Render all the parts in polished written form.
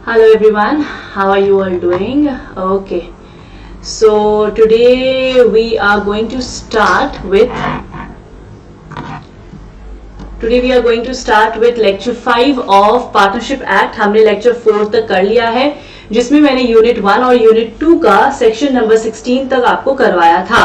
Hello everyone, how are you all doing? Okay, so today we are going to start with lecture 5 of Partnership Act. हमने lecture 4 तक कर लिया है, जिसमें मैंने यूनिट 1 और यूनिट 2 का सेक्शन नंबर 16 तक आपको करवाया था.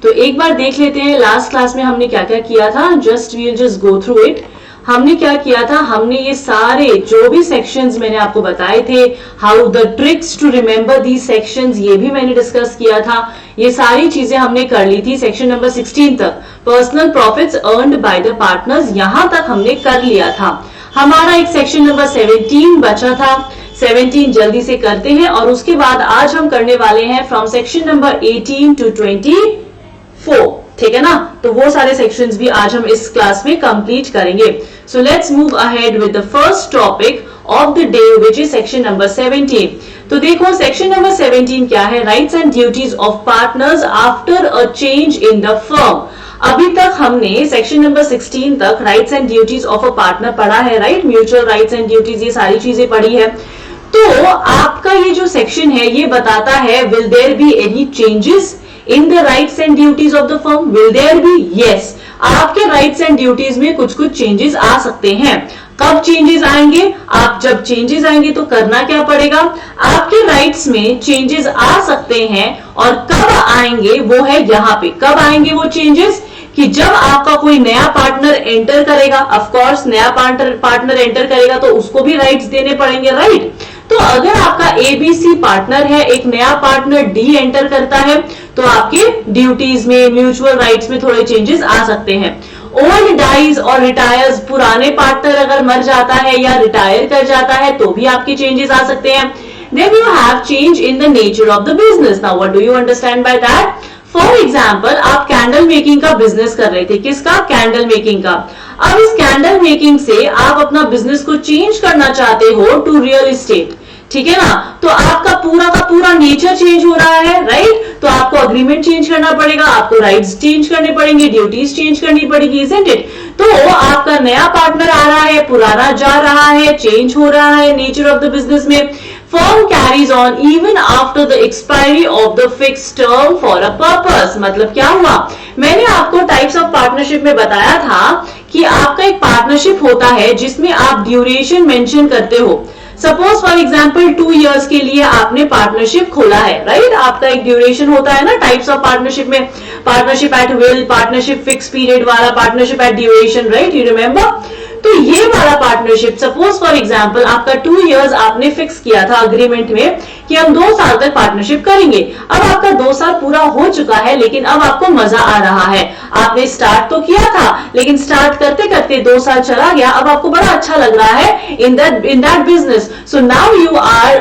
तो एक बार देख लेते हैं लास्ट क्लास में हमने क्या क्या किया था. Just go through it. हमने क्या किया था, हमने ये सारे जो भी सेक्शंस मैंने आपको बताए थे, how the tricks to remember these sections, ये भी मैंने डिस्कस किया था. ये सारी चीजें हमने कर ली थी सेक्शन नंबर 16 तक. Personal profits earned by the partners, यहां तक हमने कर लिया था. हमारा एक सेक्शन नंबर 17 बचा था. 17 जल्दी से करते हैं और उसके बाद आज हम करने वाले हैं फ्रॉम सेक्शन नंबर 18 टू 24. ठीक है ना. तो वो सारे सेक्शंस भी आज हम इस क्लास में कंप्लीट करेंगे. So let's move ahead with the first topic of the day which is section number 17. तो देखो सेक्शन नंबर 17 क्या है. Rights and duties of partners after a change in the firm. अभी तक हमने सेक्शन नंबर 16 तक rights and duties of a partner पढ़ा है. Right, mutual rights and duties, ये सारी चीजें पढ़ी है. तो आपका ये जो सेक्शन है ये बताता है will there be any changes in the rights and duties of the firm. Will there be? Yes. आपके rights and duties में कुछ कुछ changes आ सकते हैं. कब changes आएंगे? आप जब changes आएंगे तो करना क्या पड़ेगा, आपके rights में changes आ सकते हैं और कब आएंगे वो है यहाँ पे. कब आएंगे वो changes? कि जब आपका कोई नया पार्टनर एंटर करेगा. ऑफ कोर्स नया पार्टनर एंटर करेगा तो उसको भी राइट्स देने पड़ेंगे. राइट. तो अगर आपका एबीसी पार्टनर है, एक नया पार्टनर डी एंटर करता है, तो आपके ड्यूटीज में, म्यूचुअल राइट्स में थोड़े चेंजेस आ सकते हैं. ओल्ड डाइज और रिटायर्स, पुराने पार्टनर अगर मर जाता है या रिटायर कर जाता है तो भी आपके चेंजेस आ सकते हैं. Then you have change in the nature of the business. Now what do you understand by that. For example आप कैंडल मेकिंग का बिजनेस कर रहे थे. किसका? कैंडल मेकिंग का. अब इस कैंडल मेकिंग से आप अपना बिजनेस को चेंज करना चाहते हो टू रियल एस्टेट. ठीक है ना. तो आपका पूरा का पूरा नेचर चेंज हो रहा है. राइट. तो आपको अग्रीमेंट चेंज करना पड़ेगा, आपको राइट्स चेंज करने पड़ेंगे, ड्यूटीज चेंज करनी पड़ेगी. Isn't it. तो आपका नया पार्टनर आ रहा है, पुराना जा रहा है, चेंज हो रहा है नेचर ऑफ द बिजनेस में. Firm carries on even after the expiry of the fixed term for a purpose. मतलब क्या हुआ, मैंने आपको टाइप्स ऑफ पार्टनरशिप में बताया था कि आपका एक पार्टनरशिप होता है जिसमें आप ड्यूरेशन मेंशन करते हो. सपोज फॉर एग्जाम्पल 2 इयर्स के लिए आपने पार्टनरशिप खोला है. राइट. आपका एक ड्यूरेशन होता है ना टाइप्स ऑफ पार्टनरशिप में. Partnership at will, partnership fix period वाला, partnership at duration. Right, you remember. तो ये वाला पार्टनरशिप सपोज फॉर एग्जाम्पल आपका 2 इयर्स आपने फिक्स किया था अग्रीमेंट में कि हम 2 साल तक पार्टनरशिप करेंगे. अब आपका 2 साल पूरा हो चुका है, लेकिन अब आपको मजा आ रहा है. आपने स्टार्ट तो किया था, लेकिन स्टार्ट करते करते 2 साल चला गया. अब आपको बड़ा अच्छा लग रहा है in that business. So now you are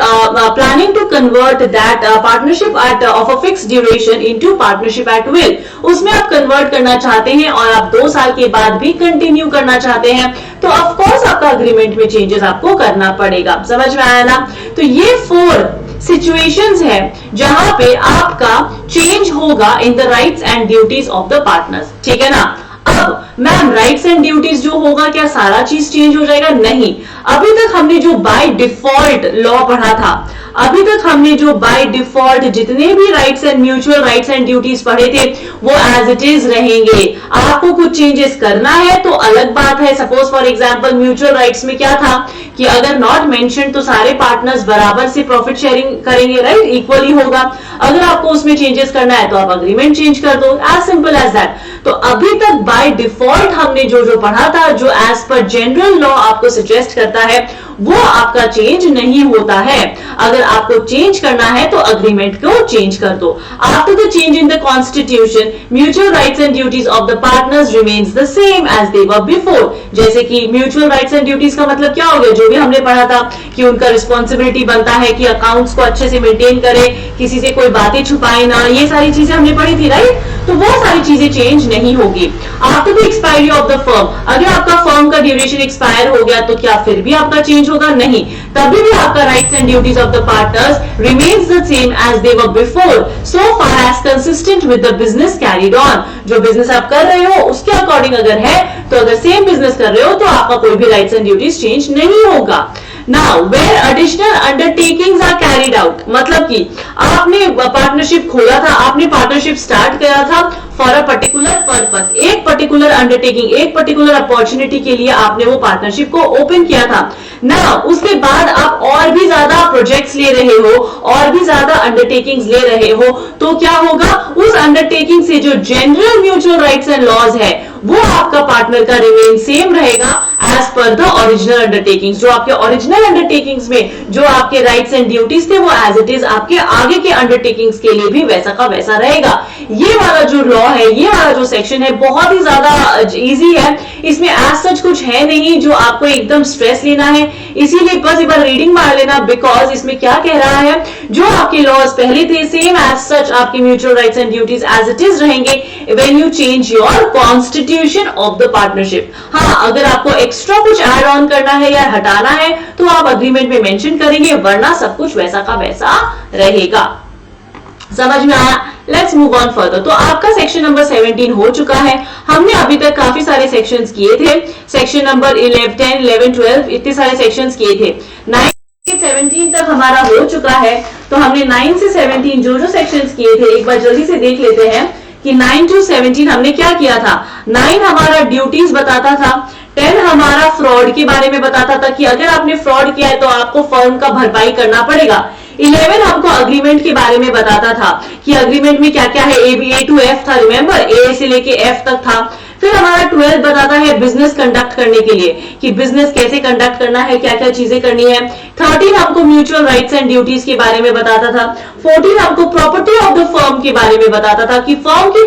planning to convert that partnership at of a fix duration into partnership at will. उसमें आप कन्वर्ट करना चाहते हैं और आप 2 साल के बाद भी कंटिन्यू करना चाहते हैं. तो ऑफ कोर्स आपका अग्रीमेंट में चेंजेस आपको करना पड़ेगा. समझ में आया ना. तो ये 4 सिचुएशंस है जहां पे आपका चेंज होगा in the rights and duties of the partners. ठीक है ना. अब मैम राइट्स एंड ड्यूटीज जो होगा क्या सारा चीज चेंज हो जाएगा? नहीं. अभी तक हमने जो बाय डिफॉल्ट लॉ पढ़ा था, अभी तक हमने जो बाय डिफॉल्ट जितने भी rights and mutual rights and duties पढ़े थे वो एज इट इज रहेंगे. आपको कुछ चेंजेस करना है तो अलग बात है. Suppose for example mutual rights में क्या था कि अगर नॉट मेंशन तो सारे पार्टनर्स बराबर से प्रॉफिट शेयरिंग करेंगे. राइट, इक्वली होगा. अगर आपको उसमें चेंजेस करना है तो आप अग्रीमेंट चेंज कर दो. As simple as that. तो अभी तक बाय डिफॉल्ट हमने जो जो पढ़ा था, जो एज पर जनरल लॉ आपको सजेस्ट करता है, वो आपका चेंज नहीं होता है. अगर आपको चेंज करना है तो अग्रीमेंट को चेंज कर दो. After the change in the constitution, mutual rights and duties of the partners remains the same as they were before. जैसे कि म्यूचुअल राइट्स एंड ड्यूटीज का मतलब क्या हो गया, जो भी हमने पढ़ा था कि उनका रिस्पॉन्सिबिलिटी बनता है कि अकाउंट्स को अच्छे से मेंटेन करे, किसी से कोई बातें छुपाए ना, ये सारी चीजें हमने पढ़ी थी. राइट. तो वो सारी चीजें चेंज नहीं होगी. After the expiry of the firm, अगर आपका फर्म का ड्यूरेशन एक्सपायर हो गया तो क्या फिर भी आपका चेंज होगा? नहीं. तभी भी आपका rights and duties of the partners remains the same as they were before, so far as consistent with the business carried on. जो बिजनेस आप कर रहे हो उसके अकॉर्डिंग अगर है तो अगर सेम बिजनेस कर रहे हो तो आपका कोई भी राइट्स एंड ड्यूटीज चेंज नहीं होगा. Now where additional undertakings are carried out, मतलब कि आपने पार्टनरशिप खोला था, आपने पार्टनरशिप स्टार्ट किया था फॉर अ पर्टिकुलर पर्पस, एक पर्टिकुलर अंडरटेकिंग, एक पर्टिकुलर अपॉर्चुनिटी के लिए आपने वो पार्टनरशिप को ओपन किया था ना। उसके बाद आप और भी ज्यादा प्रोजेक्ट्स ले रहे हो, और भी ज्यादा अंडरटेकिंग्स ले रहे हो, तो क्या होगा, उस अंडरटेकिंग से जो general mutual rights and laws है वो आपका पार्टनर का रिमेन सेम रहेगा as per the original undertakings. जो आपके ओरिजिनल अंडरटेकिंग्स में जो आपके राइट्स एंड ड्यूटीज थे वो एज इट इज आपके आगे के अंडरटेकिंग्स के लिए भी वैसा का वैसा रहेगा। ये वाला जो लॉ है, ये वाला जो सेक्शन है, बहुत ही ज्यादा इजी है, इसमें एज सच कुछ है नहीं जो आपको एकदम स्ट्रेस लेना है, इसीलिए बस एक बार रीडिंग मार लेना, बिकॉज इसमें क्या कह रहा है, जो आपके लॉज पहले थे सेम एज सच आपके mutual rights and duties as it is रहेंगे when you change your constitution of the partnership. हाँ, अगर आपको एक्स्ट्रा कुछ ऐड ऑन करना है या हटाना है तो आप अग्रीमेंट में मेंशन करेंगे, वरना सब कुछ वैसा का वैसा रहेगा। समझ में आया? Let's move on further. तो आपका सेक्शन नंबर 17 हो चुका है। हमने अभी तक काफी सारे सेक्शंस किए थे, सेक्शन नंबर 11, 10, 11, 12 इतने सारे सेक्शंस किए थे। 9 से 17 तक हमारा हो चुका है। तो हमने 9 से 17 जो सेक्शंस किए थे एक बार जल्दी से देख लेते हैं कि 9 to 17 हमने क्या किया था। 9 हमारा ड्यूटीज बताता था, 10 हमारा फ्रॉड के बारे में बताता था कि अगर आपने फ्रॉड किया है तो आपको फर्म का भरपाई करना पड़ेगा। 11 हमको अग्रीमेंट के बारे में बताता था कि अग्रीमेंट में क्या क्या है, A to F था, रिमेंबर, A से लेके F तक था। फिर हमारा 12 बताता है बिजनेस कंडक्ट करने के लिए कि बिजनेस कैसे कंडक्ट करना है, क्या क्या चीजें करनी है। 13 हमको म्यूचुअल राइट्स एंड ड्यूटीज के बारे में बताता था। 14 हमको प्रॉपर्टी ऑफ द फर्म के बारे में बताता था कि फर्म की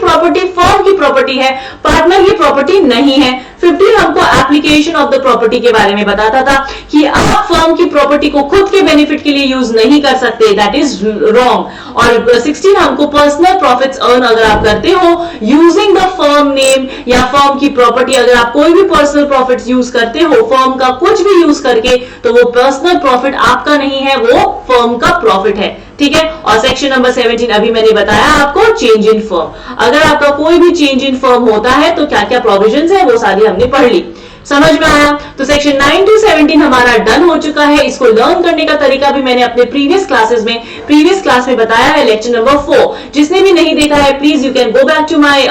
प्रॉपर्टी है, पार्टनर की प्रॉपर्टी नहीं है। 15 हमको एप्लीकेशन ऑफ द प्रॉपर्टी के बारे में बताता था कि आप फर्म की प्रॉपर्टी को खुद के बेनिफिट के लिए यूज नहीं कर सकते, दैट इज रॉन्ग। और 16 हमको पर्सनल प्रॉफिट्स अर्न अगर आप करते हो यूजिंग द फर्म नेम या फर्म की प्रॉपर्टी, अगर आप कोई भी पर्सनल प्रॉफिट्स यूज करते हो फर्म का कुछ भी यूज करके, तो वो पर्सनल प्रॉफिट आपका नहीं है, वो फर्म का प्रॉफिट है। ठीक है। और सेक्शन नंबर 17 अभी मैंने बताया आपको, चेंज इन फर्म। अगर आपका कोई भी चेंज इन फर्म होता है तो क्या क्या प्रोविजंस है वो सारी हमने पढ़ ली। समझ में आया? तो सेक्शन 9 to 17 हमारा डन हो चुका है। इसको लर्न करने का तरीका भी मैंने अपने प्रीवियस क्लास में बताया है, लेक्चर नंबर 4। जिसने भी नहीं देखा है please you can go back to my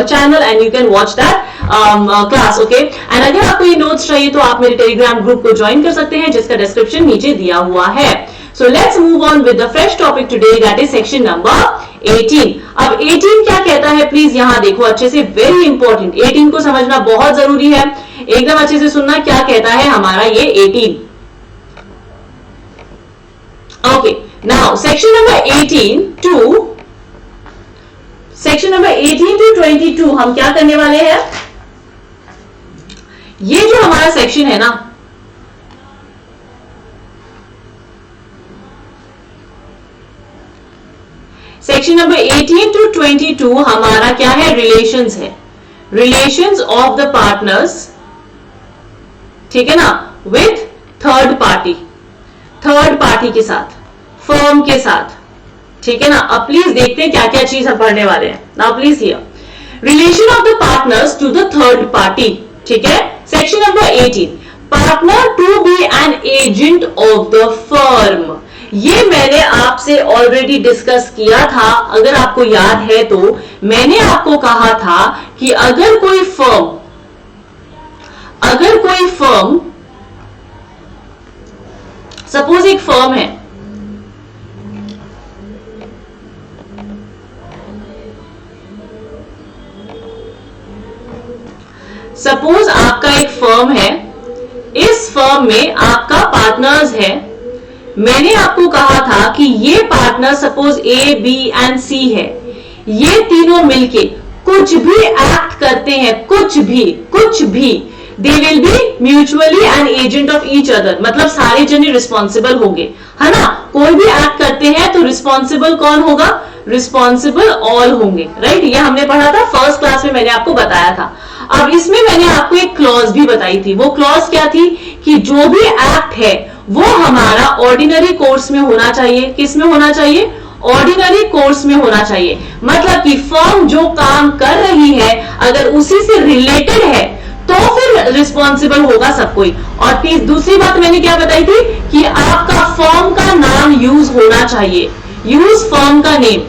channel and you can watch that class, okay. And अगर आपको ये नोट्स चाहिए तो आप मेरे टेलीग्राम ग्रुप को ज्वाइन कर सकते हैं जिसका डिस्क्रिप्शन नीचे दिया हुआ है। So let's move on with the fresh topic today, that is section number 18. अब 18 क्या कहता है प्लीज यहां देखो अच्छे से, वेरी इंपॉर्टेंट। 18 को समझना बहुत जरूरी है, एकदम अच्छे से सुनना क्या कहता है हमारा ये 18। Okay, now section number 18 to 22 हम क्या करने वाले हैं, ये जो हमारा सेक्शन है ना, सेक्शन नंबर 18 to 22 हमारा क्या है, रिलेशंस है, रिलेशंस ऑफ द पार्टनर्स, ठीक है ना, विथ थर्ड पार्टी के साथ, फर्म के साथ, ठीक है ना। अब प्लीज देखते हैं क्या क्या चीज हम पढ़ने वाले हैं। Now please hear, relation of the partners to the third party, ठीक है। Section number 18, partner to be an agent of the firm. ये मैंने आपसे ऑलरेडी डिस्कस किया था, अगर आपको याद है तो मैंने आपको कहा था कि अगर कोई फर्म सपोज एक फर्म है, सपोज आपका एक फर्म है, इस फर्म में आपका पार्टनर्स है। मैंने आपको कहा था कि ये partner suppose A, B and C है, ये तीनों मिलके कुछ भी एक्ट करते हैं, कुछ भी they will be mutually N agent of each other, मतलब सारे जने रिस्पॉन्सिबल होंगे, है ना। कोई भी एक्ट करते हैं तो रिस्पॉन्सिबल कौन होगा, रिस्पॉन्सिबल ऑल होंगे, राइट। ये हमने पढ़ा था फर्स्ट क्लास में, मैंने आपको बताया था। अब इसमें मैंने आपको एक क्लॉज भी बताई थी, वो क्लॉज क्या थी कि जो भी एक्ट है वो हमारा ऑर्डिनरी कोर्स में होना चाहिए। किस में होना चाहिए, ऑर्डिनरी कोर्स में होना चाहिए। मतलब कि फर्म जो काम कर रही है अगर उसी से रिलेटेड है तो फिर रिस्पॉन्सिबल होगा सब कोई। और दूसरी बात मैंने क्या बताई थी कि आपका फर्म का नाम यूज होना चाहिए, यूज फर्म का नेम,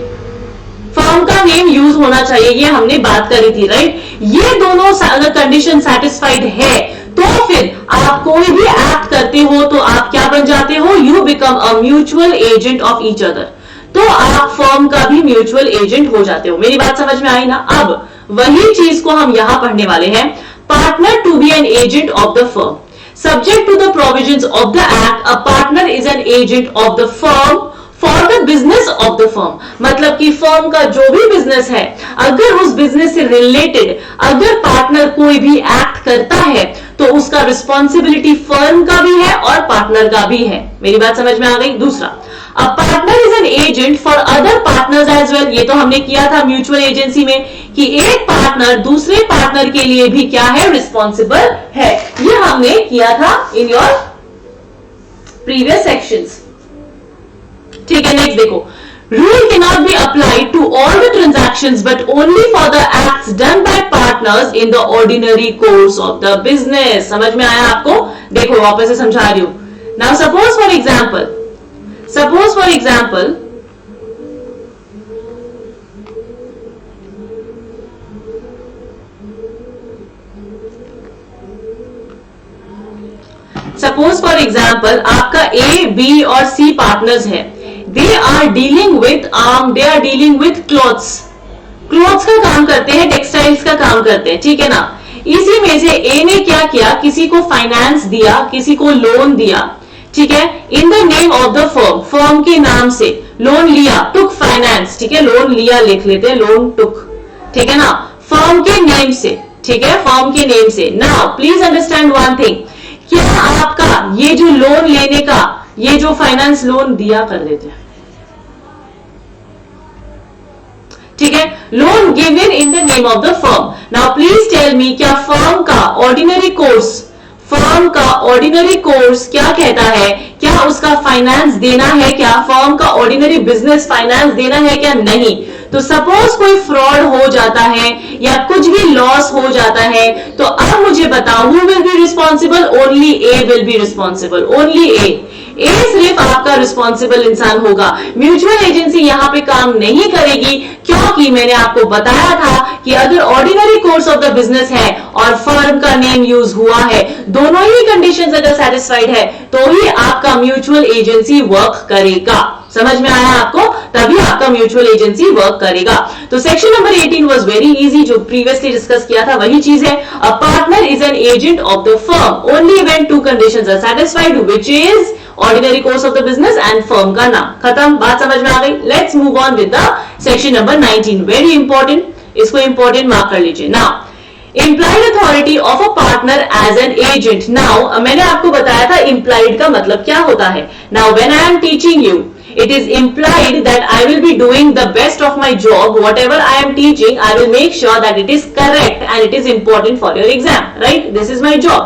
फर्म का नेम यूज होना चाहिए, ये हमने बात करी थी, राइट। ये दोनों अगर कंडीशन सेटिस्फाइड है तो फिर आप कोई भी एक्ट करते हो तो आप क्या बन जाते हो, you become a mutual agent of each other, तो आप फर्म का भी म्यूचुअल एजेंट हो जाते हो। मेरी बात समझ में आई ना। अब वही चीज को हम यहां पढ़ने वाले हैं, partner to be an agent of the firm, subject to the provisions of the act, a partner is an agent of the firm for the business of the firm। मतलब कि फर्म का जो भी बिजनेस है, अगर उस business से related अगर पार्टनर कोई भी एक्ट करता है तो उसका रिस्पॉन्सिबिलिटी फर्म का भी है और पार्टनर का भी है। मेरी बात समझ में आ गई। दूसरा, a partner is an agent for other partners as well, ये तो हमने किया था म्यूचुअल एजेंसी में कि एक पार्टनर दूसरे पार्टनर के लिए भी क्या है, रिस्पॉन्सिबल है। ये हमने किया था इन योर प्रीवियस सेक्शंस। ठीक है, नेक्स्ट देखो, rule can not be applied to all the transactions but only for the acts done by partners in the ordinary course of the business. समझ में आया आपको? देखो वापस से समझा रही हूं। Now suppose for example, suppose for example आपका ए, बी और सी पार्टनर्स है, they are dealing with clothes का काम करते हैं, टेक्सटाइल्स का काम करते हैं, ठीक है ना। इसी में से ए ने क्या किया, किसी को फाइनेंस दिया, किसी को लोन दिया, ठीक है, इन the name of the firm, firm के नाम से लोन लिया, टुक फाइनेंस, ठीक है, लोन लिया लिख लेते हैं, लोन टुक, ठीक है ना, फर्म के नेम से, ठीक है, फर्म के नेम से। Now please understand one thing, क्या आपका ये जो लोन लेने का, ये जो फाइनेंस लोन दिया कर देते हैं, ठीक है, loan given in the name of the firm. Now please tell me, क्या फर्म का ऑर्डिनरी कोर्स, फर्म का ऑर्डिनरी कोर्स क्या कहता है, क्या उसका फाइनेंस देना है, क्या फर्म का ऑर्डिनरी बिजनेस फाइनेंस देना है क्या? नहीं। तो सपोज कोई फ्रॉड हो जाता है या कुछ भी लॉस हो जाता है तो अब मुझे बताओ, who will be responsible? Only A will be responsible, only A सिर्फ आपका रिस्पॉन्सिबल इंसान होगा। म्यूचुअल एजेंसी यहां पे काम नहीं करेगी, क्योंकि मैंने आपको बताया था कि अगर ordinary course of the business है और फर्म का नेम यूज हुआ है, दोनों ही कंडीशंस अगर सेटिस्फाइड है तो ही आपका म्यूचुअल एजेंसी वर्क करेगा। समझ में आया आपको? तभी आपका म्यूचुअल एजेंसी वर्क करेगा। तो section number 18 was very easy, जो प्रीवियसली डिस्कस किया था वही चीज है। A partner is an agent of the firm only when two conditions are satisfied, which is ordinary course of the business and firm का नाम। खत्म, बात समझ में आ गई। Let's move on with the section number 19, very important, इसको important mark कर लीजिए। Now implied authority of a partner as an agent। now मैंने आपको बताया था implied का मतलब क्या होता है। now when I am teaching you, it is implied that I will be doing the best of my job, whatever I am teaching I will make sure that it is correct and it is important for your exam, right? This is my job।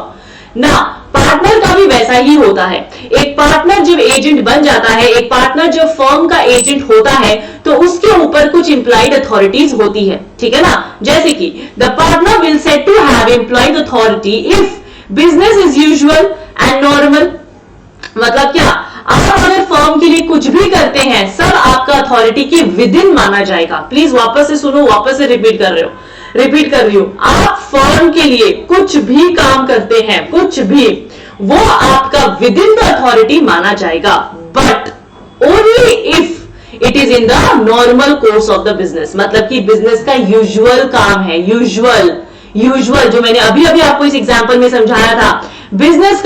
now partner का भी वैसा ही होता है। एक partner जब agent बन जाता है, एक पार्टनर जब फर्म का एजेंट होता है तो उसके ऊपर कुछ इंप्लॉयड अथॉरिटीज होती है, ठीक है ना। जैसे कि the partner will said to have employed authority if business is usual and normal. मतलब क्या, आप अगर फर्म के लिए कुछ भी करते हैं सब आपका अथॉरिटी के विद इन माना जाएगा। प्लीज वापस से सुनो, वापस से रिपीट कर रही हूं। आप फर्म के लिए कुछ भी काम करते हैं, कुछ भी, वो आपका विद इन द अथॉरिटी माना जाएगा, but only if it is in the normal course of the business. मतलब कि बिजनेस का यूजुअल काम है, यूजुअल जो मैंने अभी आपको इस एग्जांपल में समझाया था, बिजनेस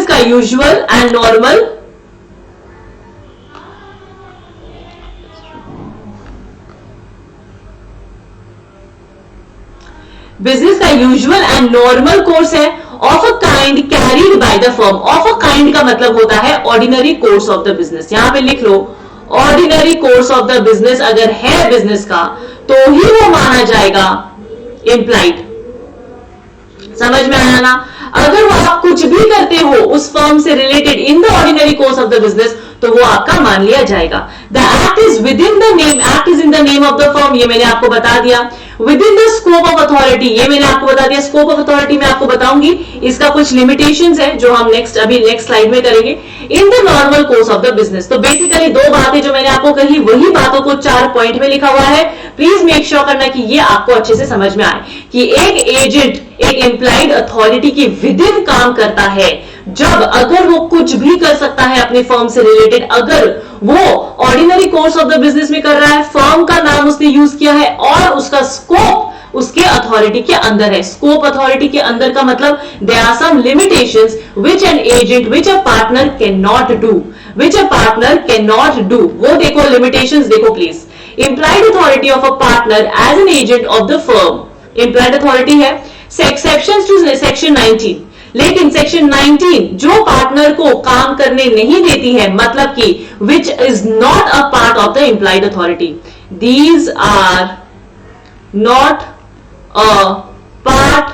का यूजुअल एंड नॉर्मल बिजनेस का यूजुअल एंड नॉर्मल कोर्स है of a kind carried by the firm. Of a kind का मतलब होता है ordinary course of the business. यहां पे लिख लो, ordinary course of the business अगर है बिजनेस का तो ही वो माना जाएगा इम्प्लाइड। समझ में आया ना। अगर वो आप कुछ भी करते हो उस फर्म से related in the ordinary course of the business तो वो आपका मान लिया जाएगा। The act is with in the name, act is in the name of the firm, ये मैंने आपको बता दिया। With in the scope of authority, ये मैंने आपको बता दिया। स्कोप ऑफ अथॉरिटी मैं आपको बताऊंगी, इसका कुछ लिमिटेशंस है जो हम अभी नेक्स्ट स्लाइड में करेंगे। In the normal course of the business, तो बेसिकली दो बातें जो मैंने आपको कही वही बातों को 4 पॉइंट में लिखा हुआ है। प्लीज मेक श्योर करना कि ये आपको अच्छे से समझ में आए कि एक एजेंट एक एम्प्लॉयड अथॉरिटी के विद इन काम करता है जब अगर वो कुछ भी कर सकता है अपनी फर्म से रिलेटेड, अगर वो ordinary course of the business में कर रहा है, फर्म का नाम उसने यूज किया है और उसका स्कोप उसके अथॉरिटी के अंदर है। स्कोप अथॉरिटी के अंदर का मतलब there are some limitations which an agent which a partner can not do, which a partner can not do. वो देखो लिमिटेशंस देखो please. Employed authority of a partner as an agent of the firm, employed authority है। Exceptions to section 19, लेकिन section 19 जो partner को काम करने नहीं देती है, मतलब कि which is not a part of the employed authority, these are not a part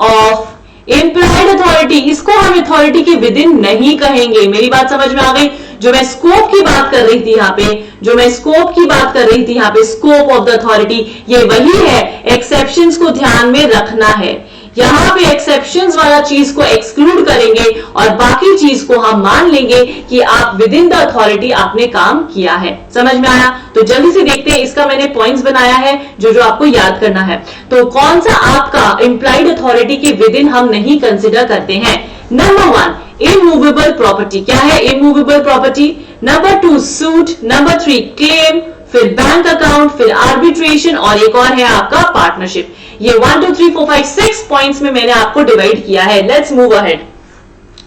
of employed authority, इसको हम अथॉरिटी के विद इन नहीं कहेंगे। मेरी बात समझ में आ गई? जो मैं स्कोप की बात कर रही थी यहाँ पे, जो मैं स्कोप की बात कर रही थी यहाँ पे, स्कोप ऑफ द अथॉरिटी, ये वही है। एक्सेप्शंस को ध्यान में रखना है। यहां पे एक्सेप्शंस वाला चीज को एक्सक्लूड करेंगे और बाकी चीज को हम मान लेंगे कि आप विद इन द अथॉरिटी आपने काम किया है। समझ में आया? तो जल्दी से देखते हैं, इसका मैंने पॉइंट्स बनाया है जो जो आपको याद करना है। तो कौन सा आपका एम्प्लॉयड अथॉरिटी के विद इन हम नहीं कंसिडर करते हैं? Number 1 immovable property. क्या है immovable property? Number 2 suit, number 3 claim, फिर बैंक अकाउंट, फिर आर्बिट्रेशन और एक और है आपका पार्टनरशिप। ये 1 2 3 4 5 6 पॉइंट्स में मैंने आपको डिवाइड किया है। Let's move ahead.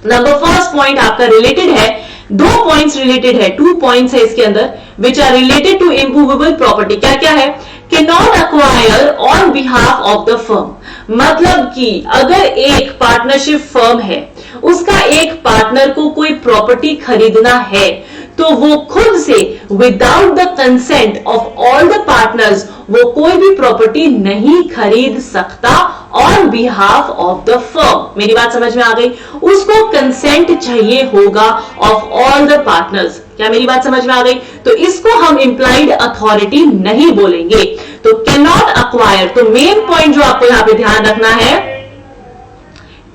Number first point आपका रिलेटेड है, 2 पॉइंट्स रिलेटेड है, 2 पॉइंट्स है इसके अंदर which are related to immovable property. क्या क्या है? Can not acquire on behalf of the firm, मतलब कि अगर एक पार्टनरशिप फर्म है, उसका एक पार्टनर को कोई प्रॉपर्टी खरीदना है तो वो खुद से without the consent of all the partners वो कोई भी प्रॉपर्टी नहीं खरीद सकता on behalf of the firm. मेरी बात समझ में आ गई? उसको कंसेंट चाहिए होगा ऑफ ऑल द पार्टनर्स। क्या मेरी बात समझ में आ गई? तो इसको हम इंप्लाइड अथॉरिटी नहीं बोलेंगे। तो कैन नॉट अक्वायर, तो मेन पॉइंट जो आपको यहां पे ध्यान रखना है,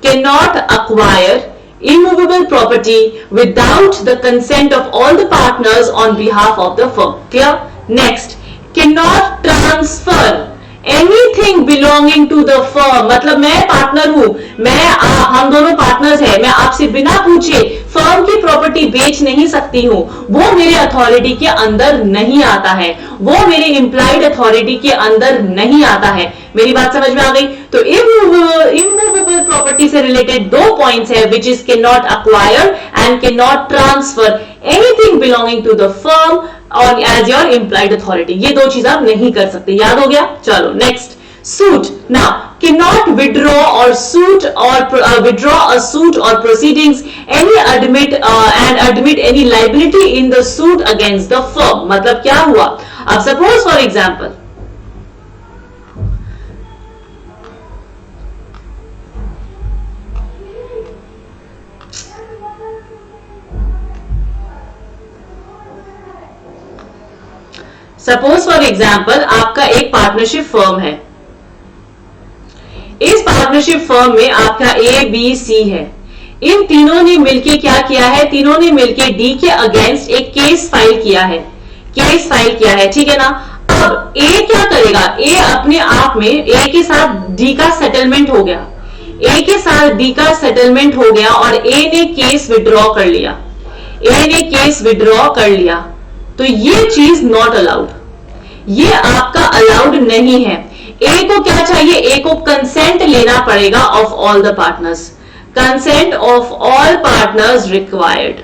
can not acquire immovable property without the consent of all the partners on behalf of the firm. Clear? Next, cannot transfer anything belonging to the firm, मतलब मैं पार्टनर हूं, हम दोनों पार्टनर्स हैं, मैं आपसे बिना पूछे फर्म की प्रॉपर्टी बेच नहीं सकती हूं, वो मेरे अथॉरिटी के अंदर नहीं आता है, वो मेरे इंप्लाइड अथॉरिटी के अंदर नहीं आता है। मेरी बात समझ में आ गई? तो इमूवेबल प्रॉपर्टी से रिलेटेड 2 पॉइंट्स है which is can not acquire and can not transfer anything belonging to the firm और एज योर इंप्लाइड अथॉरिटी। ये 2 चीज आप नहीं कर सकते। याद हो गया? चलो next, suit. Now can not withdraw और सूट और विड्रॉ अ सूट और proceedings any admit any liability in the suit against the firm। मतलब क्या हुआ? अब सपोज फॉर एग्जांपल आपका एक पार्टनरशिप फर्म है। इस पार्टनरशिप फर्म में आपका ए बी सी है। इन तीनों ने मिलके क्या किया है? तीनों ने मिलके डी के अगेंस्ट एक केस फाइल किया है, ठीक है ना? अब ए क्या करेगा? ए अपने आप में ए के साथ डी का सेटलमेंट हो गया, और ए ने केस विड्रॉ कर लिया, तो ये चीज नॉट अलाउड, ये आपका अलाउड नहीं है। ए को क्या चाहिए? ए को कंसेंट लेना पड़ेगा of all the partners, consent of all partners required.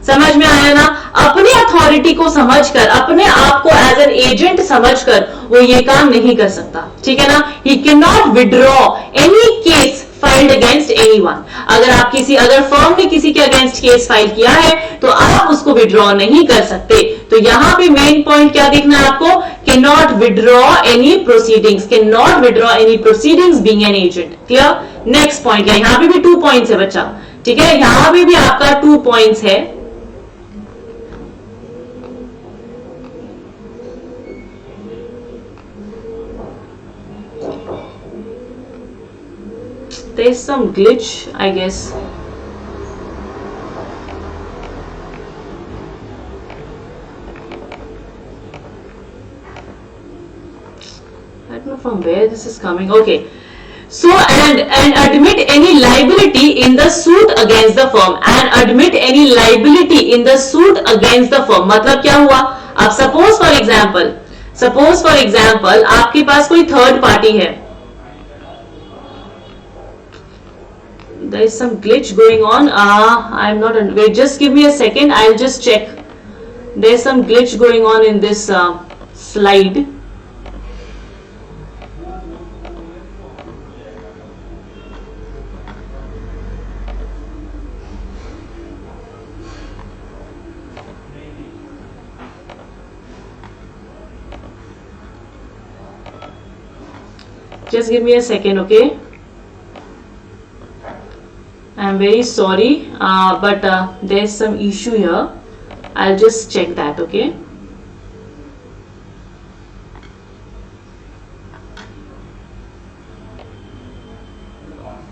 समझ में आया ना? अपने अथॉरिटी को समझकर, अपने आप को एज एन एजेंट समझकर वो ये काम नहीं कर सकता, ठीक है ना? He can not withdraw any case filed against anyone. अगर फर्म ने किसी के अगेंस्ट केस फाइल किया है तो आप उसको विड्रॉ नहीं कर सकते। तो यहां पे मेन पॉइंट क्या देखना है आपको? Can not withdraw any proceedings being an agent. Clear? Next point है, यहां पे भी 2 पॉइंट्स है बच्चा, ठीक है? यहां पे भी आपका 2 पॉइंट्स है। there is some glitch, I guess. I don't know from where this is coming. Okay. So and admit any liability in the suit against the firm, and admit any liability in the suit against the firm मतलब क्या हुआ? अब suppose for example आपके पास कोई third party है. There is some glitch going on. I'm not. Wait, just give me a second. I'll just check. There is some glitch going on in this slide. Just give me a second, okay? I'm very sorry, but there's some issue here. I'll just check that, okay?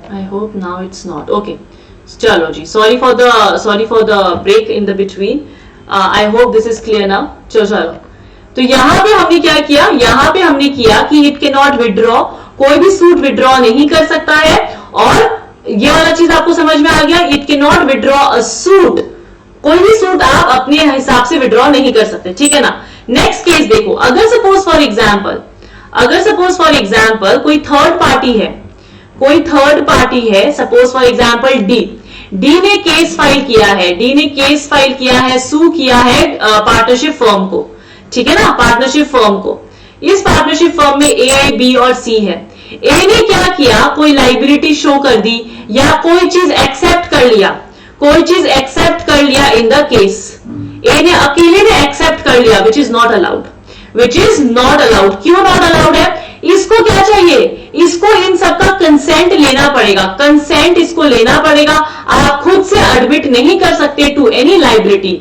I hope now it's not. Okay. Chalo ji. Sorry for the break in the between. I hope this is clear now. चलो. तो यहाँ पे हमने क्या किया? यहाँ पे हमने किया कि इट कैन नॉट विड्रॉ, कोई भी सूट विड्रॉ नहीं कर सकता है. और ये वाला चीज आपको समझ में आ गया? It can not withdraw a suit, कोई भी सूट आप अपने हिसाब से विड्रॉ नहीं कर सकते. ठीक है ना? नेक्स्ट केस देखो. अगर सपोज फॉर एग्जाम्पल कोई थर्ड पार्टी है, सपोज फॉर एग्जाम्पल डी ने केस फाइल किया है, सू किया है पार्टनरशिप फर्म को. ठीक है ना? पार्टनरशिप फर्म को. इस पार्टनरशिप फर्म में ए, बी और सी है. ए ने क्या किया? कोई लाइबिलिटी शो कर दी या कोई चीज एक्सेप्ट कर लिया इन द केस. ए ने अकेले ने एक्सेप्ट कर लिया, विच इज नॉट अलाउड. क्यों नॉट अलाउड है? इसको क्या चाहिए? इसको इन सबका कंसेंट लेना पड़ेगा. आप खुद से एडमिट नहीं कर सकते to any liability.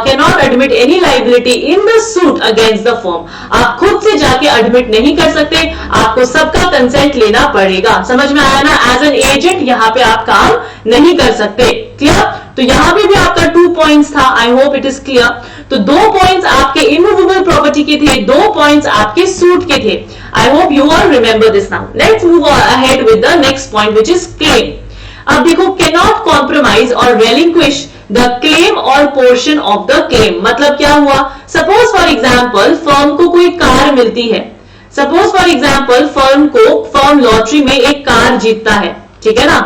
Can not admit any liability in the suit against the firm. आप खुद से जाके एडमिट नहीं कर सकते, आपको सबका कंसेंट लेना पड़ेगा. समझ में आया ना? एज एन एजेंट यहाँ पे आप काम नहीं कर सकते. क्लियर? तो यहाँ पे भी आपका 2 पॉइंट्स था. I hope it is clear. तो 2 पॉइंट्स आपके इमूवेबल प्रॉपर्टी के थे, 2 पॉइंट्स आपके सूट के थे. आई hope you all remember this. Now let's move ahead with the next point which is claim. अब देखो, कैन नॉट कॉम्प्रोमाइज और रेलिंक्विश द क्लेम और पोर्शन ऑफ द क्लेम. मतलब क्या हुआ? सपोज फॉर एग्जाम्पल फर्म को कोई कार मिलती है. फर्म लॉटरी में एक कार जीतता है. ठीक है ना?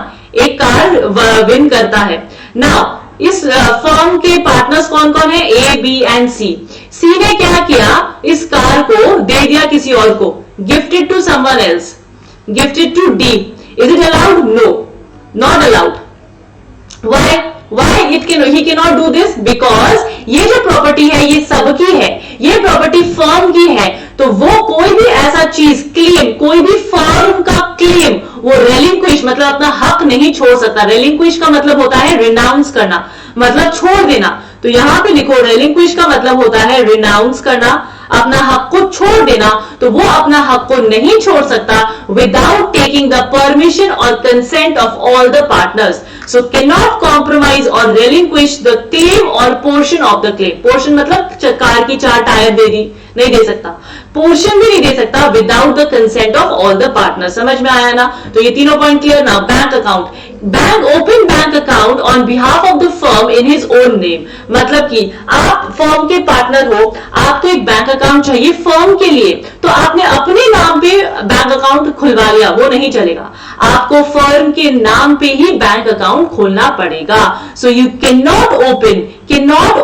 एक कार विन करता है. नाउ इस फर्म के पार्टनर्स कौन कौन है? ए, बी एंड सी. सी ने क्या किया? इस कार को दे दिया किसी और को. Gifted to someone else, gifted to D. Is it allowed? No, not allowed. Why he cannot do this? Because ये जो प्रॉपर्टी है ये सबकी है, ये प्रॉपर्टी फर्म की है. तो वो कोई भी ऐसा चीज क्लेम, कोई भी फर्म का क्लेम वो रेलिंक्विश मतलब अपना हक नहीं छोड़ सकता. रेलिंक्विश का मतलब होता है रिनाउंस करना, मतलब छोड़ देना. तो यहां पे लिखो, रेलिंक्विश का मतलब होता है रिनाउंस करना, अपना हक को छोड़ देना. तो वो अपना हक को नहीं छोड़ सकता विदाउट टेकिंग द परमिशन और consent of all the partners. So can not compromise और रेलिंक्विश द क्लेम और portion of the claim. Portion मतलब कार की 4 टायर दे दी, नहीं दे सकता. पोर्शन भी नहीं दे सकता without the consent of all the partners. समझ में आया ना? तो ये तीनों पॉइंट क्लियर ना? Bank account. Open bank account on behalf of the firm in his own name. मतलब कि आप फर्म के पार्टनर हो, आपको एक बैंक अकाउंट चाहिए फर्म के लिए, तो आपने अपने नाम पे बैंक अकाउंट खुलवा लिया, वो नहीं चलेगा. आपको फर्म के नाम पे ही बैंक अकाउंट खोलना पड़ेगा. सो you can not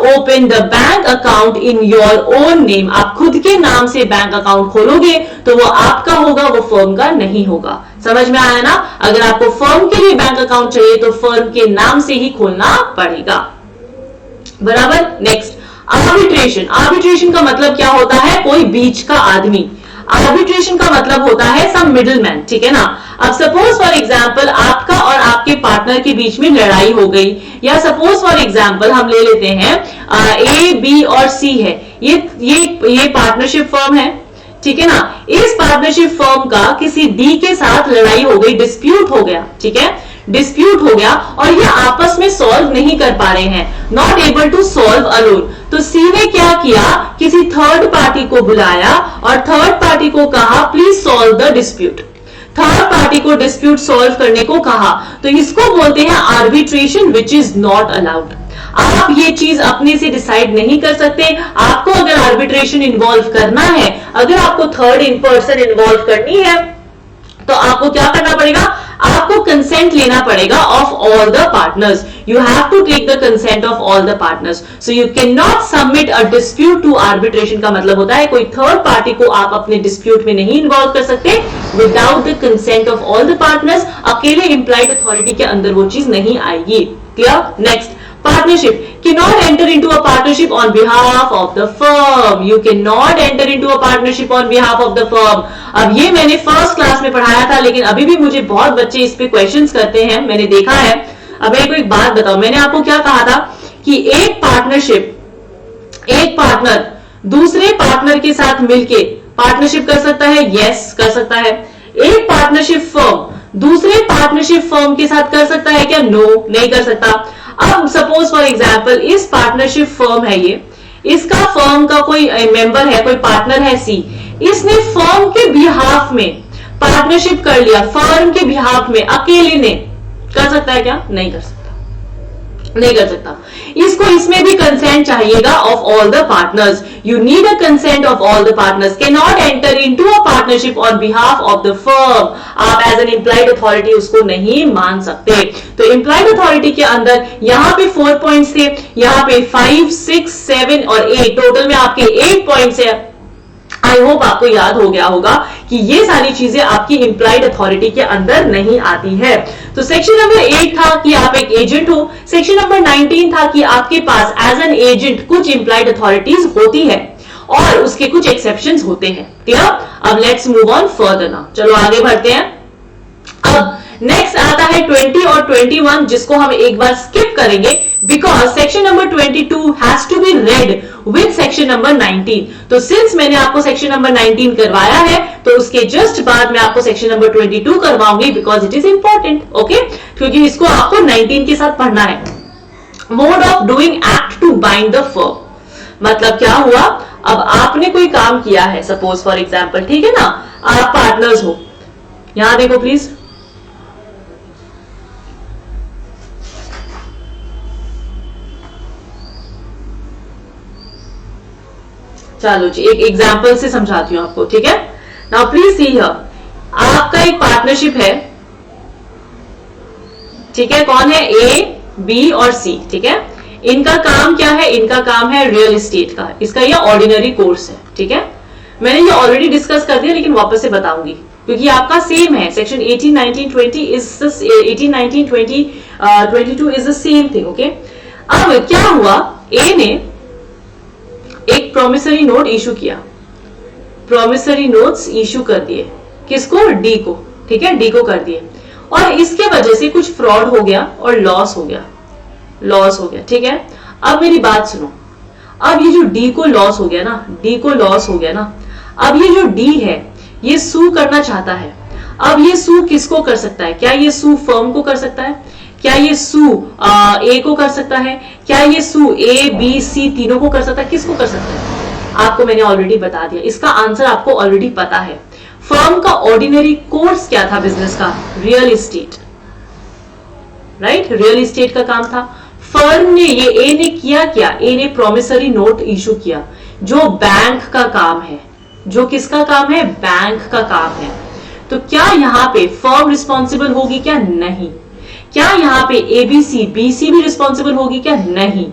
open the bank account in your own name. आप खुद के नाम से बैंक अकाउंट खोलोगे तो वो आपका होगा, वो फर्म का नहीं होगा. समझ में आया ना? अगर आपको फर्म के लिए बैंक अकाउंट चाहिए तो फर्म के नाम से ही खोलना पड़ेगा. बराबर. नेक्स्ट, आर्बिट्रेशन का मतलब क्या होता है? कोई बीच का आदमी. आर्बिट्रेशन का मतलब होता है सम मिडलमैन. ठीक है ना? अब सपोज फॉर एग्जांपल आपका और आपके पार्टनर के बीच में लड़ाई हो गई, या सपोज फॉर एग्जांपल हम ले लेते हैं ए, बी और सी है. ये पार्टनरशिप फर्म है. ठीक है ना। इस पार्टनरशिप फर्म का किसी डी के साथ लड़ाई हो गई, डिस्प्यूट हो गया, ठीक है, डिस्प्यूट हो गया और ये आपस में सॉल्व नहीं कर पा रहे हैं, not able to solve alone. तो सी ने क्या किया, किसी थर्ड पार्टी को बुलाया और थर्ड पार्टी को कहा please solve the dispute. Third party को डिस्प्यूट सॉल्व करने को कहा, तो इसको बोलते हैं arbitration, which is not allowed. आप ये चीज अपने से डिसाइड नहीं कर सकते। आपको अगर आर्बिट्रेशन इन्वॉल्व करना है, अगर आपको थर्ड इन पर्सन इन्वॉल्व करनी है, तो आपको क्या करना पड़ेगा, आपको कंसेंट लेना पड़ेगा of all the partners. You have to take the consent of all the partners. So you can not submit a dispute to arbitration का मतलब होता है कोई थर्ड पार्टी को आप अपने डिस्प्यूट में नहीं इन्वॉल्व कर सकते without the consent of all the partners. अकेले इंप्लाइड अथॉरिटी के अंदर वो चीज नहीं आएगी। Clear? Next, partnership cannot enter into a partnership on behalf of the firm. You cannot enter into a partnership on behalf of the firm. अब ये मैंने फर्स्ट क्लास में पढ़ाया था, लेकिन अभी भी मुझे बहुत बच्चे इस पे क्वेश्चंस करते हैं, मैंने देखा है। अब मेरे को एक बात बताओ, मैंने आपको क्या कहा था कि एक पार्टनरशिप, एक पार्टनर दूसरे पार्टनर के साथ मिलके पार्टनरशिप कर सकता है, यस कर सकता है। एक पार्टनरशिप फर्म दूसरे पार्टनरशिप फर्म के साथ कर सकता है क्या? नो, नहीं कर सकता। अब सपोज फॉर एग्जाम्पल इस पार्टनरशिप फर्म है, ये इसका फर्म का कोई मेंबर है, कोई पार्टनर है सी, इसने फर्म के बिहाफ में पार्टनरशिप कर लिया, फर्म के बिहाफ में अकेले ने, कर सकता है क्या? नहीं कर सकता, नहीं कर सकता। इसको इसमें भी कंसेंट चाहिएगा of all the partners. You need a consent of all the partners. Can not enter into a partnership on behalf of the firm. आप एज एन इंप्लाइड अथॉरिटी उसको नहीं मान सकते। तो इंप्लाइड अथॉरिटी के अंदर यहाँ पे 4 पॉइंट्स थे, यहाँ पे 5, 6, 7 और 8, टोटल में आपके 8 पॉइंट्स है। आई होप आपको याद हो गया होगा कि ये सारी चीजें आपकी इंप्लाइड अथॉरिटी के अंदर नहीं आती है। तो सेक्शन नंबर 8 था कि आप एक एजेंट हो, सेक्शन नंबर 19 था कि आपके पास एज एन एजेंट कुछ इंप्लाइड अथॉरिटीज होती है और उसके कुछ एक्सेप्शंस होते हैं। क्लियर? अब let's move on further now, चलो आगे बढ़ते हैं। अब नेक्स्ट आता है 20 और 21, जिसको हम एक बार स्किप करेंगे because section number 22 has to be read with section number 19। तो सिंस मैंने आपको सेक्शन नंबर 19 करवाया है, तो उसके जस्ट बाद मैं आपको सेक्शन नंबर 22 करवाऊंगी because it is important. Okay, क्योंकि इसको आपको 19 के साथ पढ़ना है। Mode of doing act to bind the firm, मतलब क्या हुआ, अब आपने कोई काम किया है, सपोज फॉर एग्जाम्पल, ठीक है ना, आप पार्टनर्स हो, यहां देखो प्लीज, चलो जी एक एग्जाम्पल से समझाती हूं आपको, ठीक है। नाउ प्लीज सी हियर, आपका एक पार्टनरशिप है, ठीक है, कौन है, ए, बी और सी, ठीक है। इनका काम क्या है, इनका काम है रियल एस्टेट का, इसका ये ऑर्डिनरी कोर्स है, ठीक है। मैंने ये ऑलरेडी डिस्कस कर दिया, लेकिन वापस से बताऊंगी क्योंकि आपका सेम है, section 18, 19, 20 is 18, 19, 20, 22 is the same thing. Okay, अब क्या हुआ, ए ने एक प्रोमिसरी नोट इशू किया, प्रोमिसरी नोट्स इशू कर दिए, किसको, डी को, ठीक है, डी को कर दिए, और इसके वजह से कुछ फ्रॉड हो गया और लॉस हो गया, लॉस हो गया, ठीक है। अब मेरी बात सुनो, अब ये जो डी को लॉस हो गया ना, डी को लॉस हो गया ना, अब ये जो डी है ये सू करना चाहता है। अब ये सू किसको कर सकता है, क्या ये सू फर्म को कर सकता है, क्या ये सू ए को कर सकता है, क्या ये सू ए, बी, सी तीनों को कर सकता है, किसको कर सकता है, आपको मैंने ऑलरेडी बता दिया, इसका आंसर आपको ऑलरेडी पता है। फर्म का ऑर्डिनरी कोर्स क्या था बिजनेस का, real estate, right, real estate का काम था। फर्म ने, ये ए ने किया क्या, ए ने प्रोमिसरी नोट इशू किया, जो बैंक का काम है, जो किसका काम है, बैंक का काम है। तो क्या यहां पे फर्म रिस्पॉन्सिबल होगी क्या, नहीं। क्या यहाँ पे एबीसी, बीसी भी रिस्पॉन्सिबल होगी क्या, नहीं।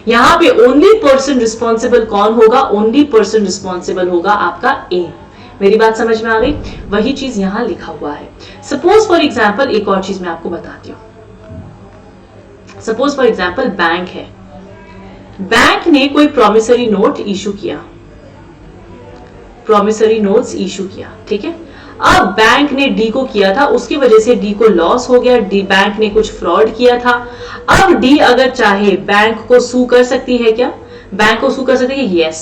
यहाँ पे ओनली पर्सन रिस्पॉन्सिबल कौन होगा, ओनली पर्सन रिस्पॉन्सिबल होगा आपका ए। मेरी बात समझ में आ गई, वही चीज यहां लिखा हुआ है। सपोज फॉर एग्जाम्पल एक और चीज मैं आपको बताती हूँ, सपोज फॉर एग्जाम्पल बैंक है, बैंक ने कोई प्रोमिसरी नोट इशू किया, प्रोमिसरी नोट्स इशू किया, ठीक है। अब बैंक ने डी को किया था, उसकी वजह से डी को लॉस हो गया, डी, बैंक ने कुछ फ्रॉड किया था। अब डी अगर चाहे बैंक को सू कर सकती है क्या, बैंक को सू कर सकती है, यस।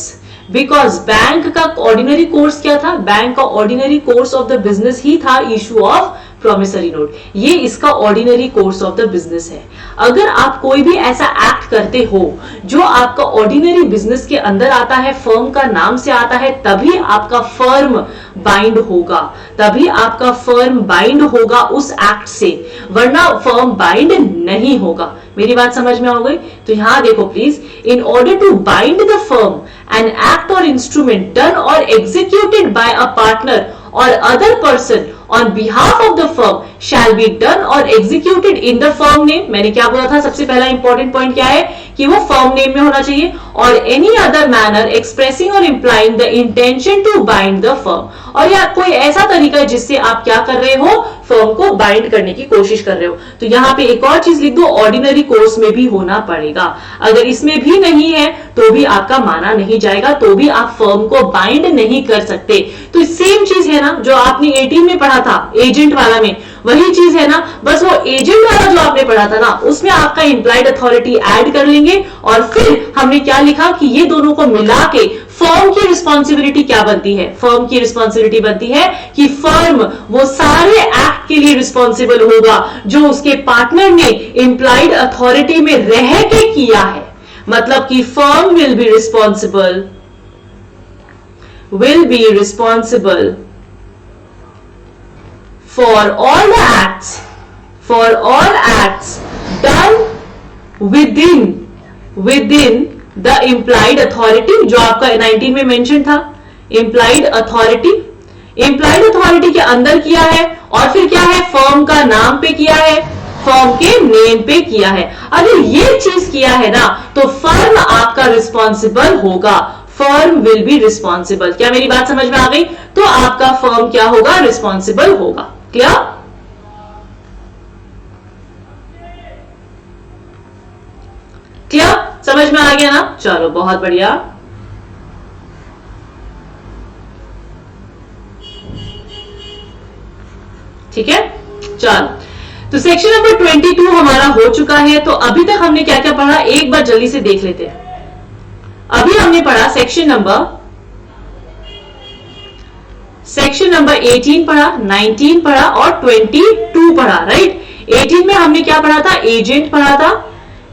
बिकॉज बैंक का ऑर्डिनरी कोर्स क्या था, बैंक का ordinary course of the business ही था इशू ऑफ प्रॉमिसरी नोट। ये इसका ordinary course of the business है। अगर आप कोई भी ऐसा एक्ट करते हो जो आपका ऑर्डिनरी बिजनेस के अंदर आता है, फर्म का नाम से आता है, तभी आपका फर्म बाइंड होगा, तभी आपका फर्म बाइंड होगा उस एक्ट से, वरना फर्म बाइंड नहीं होगा। मेरी बात समझ में आ गई? तो यहां देखो please, in order to bind the firm an act और इंस्ट्रूमेंट डन और executed by a partner or other person on behalf of the firm shall be done or executed in the firm name। मैंने क्या बोला था, सबसे पहला important point क्या है कि वो फर्म नेम में होना चाहिए, और एनी अदर मैनर एक्सप्रेसिंग और implying the intention to bind the firm, और या कोई ऐसा तरीका है जिससे आप क्या कर रहे हो, फर्म को बाइंड करने की कोशिश कर रहे हो। तो यहाँ पे एक और चीज लिख दो, ऑर्डिनरी कोर्स में भी होना पड़ेगा। अगर इसमें भी नहीं है तो भी आपका माना नहीं जाएगा, तो भी आप फर्म को बाइंड नहीं कर सकते। तो सेम चीज है ना जो आपने 18 में पढ़ा था एजेंट वाला में, वही चीज है ना, बस वो एजेंट वाला जो आपने पढ़ा था ना उसमें आपका इंप्लाइड अथॉरिटी ऐड कर लेंगे, और फिर हमने क्या लिखा कि ये दोनों को मिला के फर्म की रिस्पॉन्सिबिलिटी क्या बनती है, फर्म की रिस्पॉन्सिबिलिटी बनती है कि फर्म वो सारे एक्ट के लिए रिस्पॉन्सिबल होगा जो उसके पार्टनर ने इंप्लाइड अथॉरिटी में रह के किया है। मतलब कि firm will be responsible for all acts done within the implied authority, जो आपका 19 में मेंशन था, implied authority के अंदर किया है, और फिर क्या है, फर्म का नाम पे किया है, फर्म के नेम पे किया है। अगर ये चीज किया है ना तो फर्म आपका रिस्पॉन्सिबल होगा, फर्म विल बी रिस्पॉन्सिबल। क्या मेरी बात समझ में आ गई? तो आपका फर्म क्या होगा, रिस्पॉन्सिबल होगा। क्लियर? क्लियर? समझ में आ गया ना? चलो बहुत बढ़िया। ठीक है, चलो तो सेक्शन नंबर 22 हमारा हो चुका है। तो अभी तक हमने क्या क्या पढ़ा, एक बार जल्दी से देख लेते हैं। अभी हमने पढ़ा सेक्शन नंबर 18 पढ़ा, 19 पढ़ा और 22 पढ़ा, राइट। 18 में हमने क्या पढ़ा था, एजेंट पढ़ा था,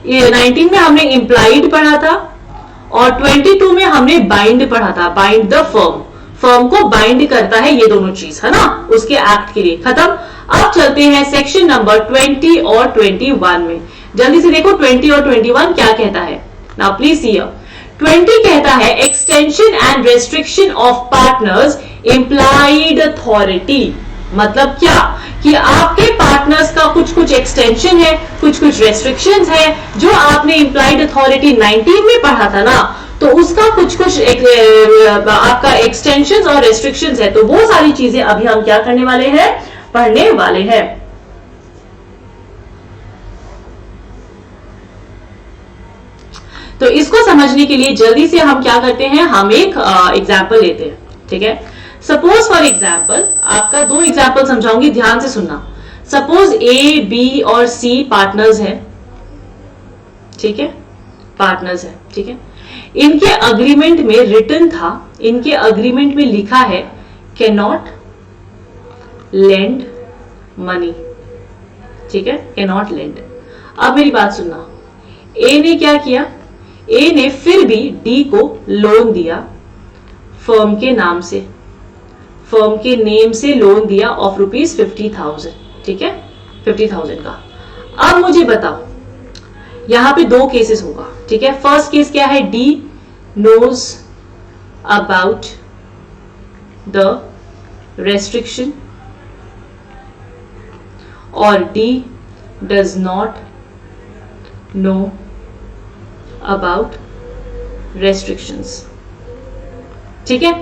19 में हमने इंप्लाइड पढ़ा था, और 22 में हमने बाइंड पढ़ा था, बाइंड द फर्म, फर्म को बाइंड करता है ये दोनों चीज, है ना, उसके एक्ट के लिए। खत्म। अब चलते हैं सेक्शन नंबर 20 और 21 में। जल्दी से देखो 20 और 21 क्या कहता है। नाउ प्लीज सी हियर, 20 कहता है extension and restriction of partners implied authority. मतलब क्या कि आपके पार्टनर्स का कुछ कुछ एक्सटेंशन है, कुछ कुछ रेस्ट्रिक्शंस है, जो आपने इंप्लाइड अथॉरिटी 19 में पढ़ा था ना, तो उसका कुछ कुछ आपका एक्सटेंशंस और रेस्ट्रिक्शंस है। तो वो सारी चीजें अभी हम क्या करने वाले हैं, पढ़ने वाले हैं। तो इसको समझने के लिए जल्दी से हम क्या करते हैं, हम एक एग्जाम्पल लेते हैं। ठीक है, सपोज फॉर एग्जाम्पल, आपका 2 एग्जाम्पल समझाऊंगी, ध्यान से सुनना। सपोज ए, बी और सी पार्टनर्स हैं, ठीक है, पार्टनर्स हैं, ठीक है। इनके अग्रीमेंट में रिटन था, इनके अग्रीमेंट में लिखा है कैन नॉट लेंड मनी, ठीक है, कैन नॉट लेंड। अब मेरी बात सुनना, ए ने क्या किया, ए ने फिर भी डी को लोन दिया फर्म के नाम से, फर्म के नेम से लोन दिया ऑफ ₹50,000, ठीक है, 50,000 का। अब मुझे बताओ, यहां पे 2 केसेस होगा, ठीक है। फर्स्ट केस क्या है, D knows about the restriction और D does not know about restrictions, ठीक है।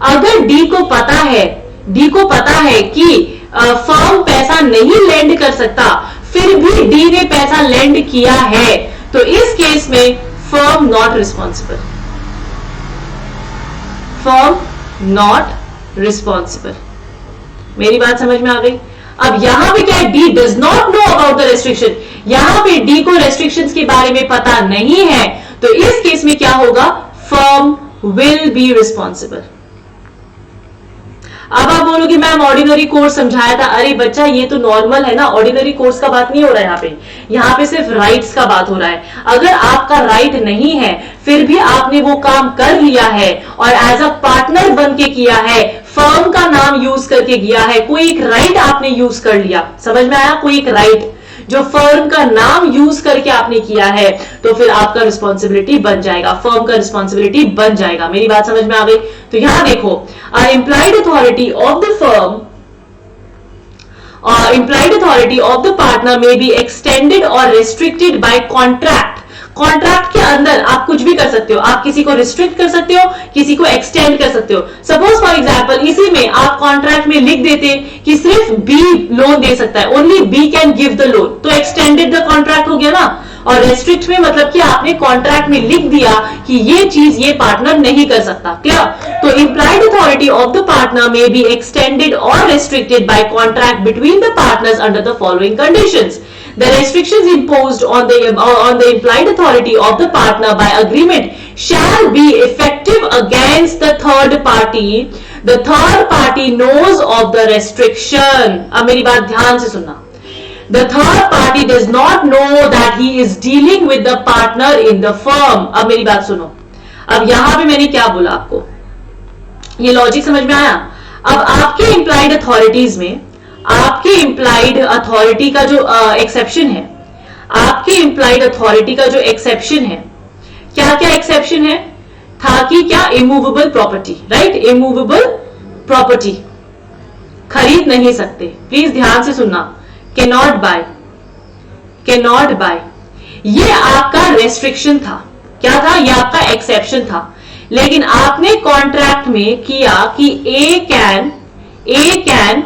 अगर डी को पता है कि फर्म पैसा नहीं लेंड कर सकता, फिर भी डी ने पैसा लेंड किया है, तो इस केस में firm not responsible, firm not responsible. मेरी बात समझ में आ गई? अब यहां पे क्या है, D does not know about the restriction, यहां पे डी को रेस्ट्रिक्शंस के बारे में पता नहीं है, तो इस केस में क्या होगा, फर्म will be responsible. अब आप बोलोगे मैम ऑर्डिनरी कोर्स समझाया था, अरे बच्चा ये तो नॉर्मल है ना, ऑर्डिनरी कोर्स का बात नहीं हो रहा है यहाँ पे सिर्फ राइट्स का बात हो रहा है। अगर आपका राइट नहीं है फिर भी आपने वो काम कर लिया है और एज अ पार्टनर बन के किया है, फर्म का नाम यूज करके किया है, कोई एक राइट आपने यूज कर लिया, समझ में आया, कोई एक राइट जो फर्म का नाम यूज करके आपने किया है, तो फिर आपका रिस्पॉन्सिबिलिटी बन जाएगा, फर्म का रिस्पॉन्सिबिलिटी बन जाएगा। मेरी बात समझ में आ गई? तो यहां देखो, implied authority of the firm implied authority of the partner may be extended or restricted by contract. Contract के अंदर आप कुछ भी कर सकते हो, आप किसी को रिस्ट्रिक्ट कर सकते हो, किसी को एक्सटेंड कर सकते हो। सपोज फॉर एग्जांपल इसी में आप कॉन्ट्रैक्ट में लिख देते कि सिर्फ बी लोन दे सकता है, only B can give the loan, तो एक्सटेंडेड द कॉन्ट्रैक्ट हो गया ना। और रेस्ट्रिक्ट में मतलब कि आपने कॉन्ट्रैक्ट में लिख दिया कि ये चीज ये पार्टनर नहीं कर सकता, क्लियर? तो implied authority of the partner may be extended और restricted by contract between the partners under the following conditions. The restrictions imposed on the implied authority of the partner by agreement shall be effective against the third party. The third party knows of the restriction. अब मेरी बात ध्यान से सुनना. The third party does not know that he is dealing with the partner in the firm. अब मेरी बात सुनो. अब यहां पे मैंने क्या बोला आपको, ये लॉजिक समझ में आया? अब आपके implied authorities में आपके इंप्लाइड अथॉरिटी का जो एक्सेप्शन है, आपके इंप्लाइड अथॉरिटी का जो एक्सेप्शन है, क्या क्या एक्सेप्शन है था कि क्या immovable property, right? Immovable property खरीद नहीं सकते, प्लीज ध्यान से सुनना, कैनॉट बाय, कैनॉट बाय, ये आपका रेस्ट्रिक्शन था, क्या था? ये आपका एक्सेप्शन था। लेकिन आपने कॉन्ट्रैक्ट में किया कि ए कैन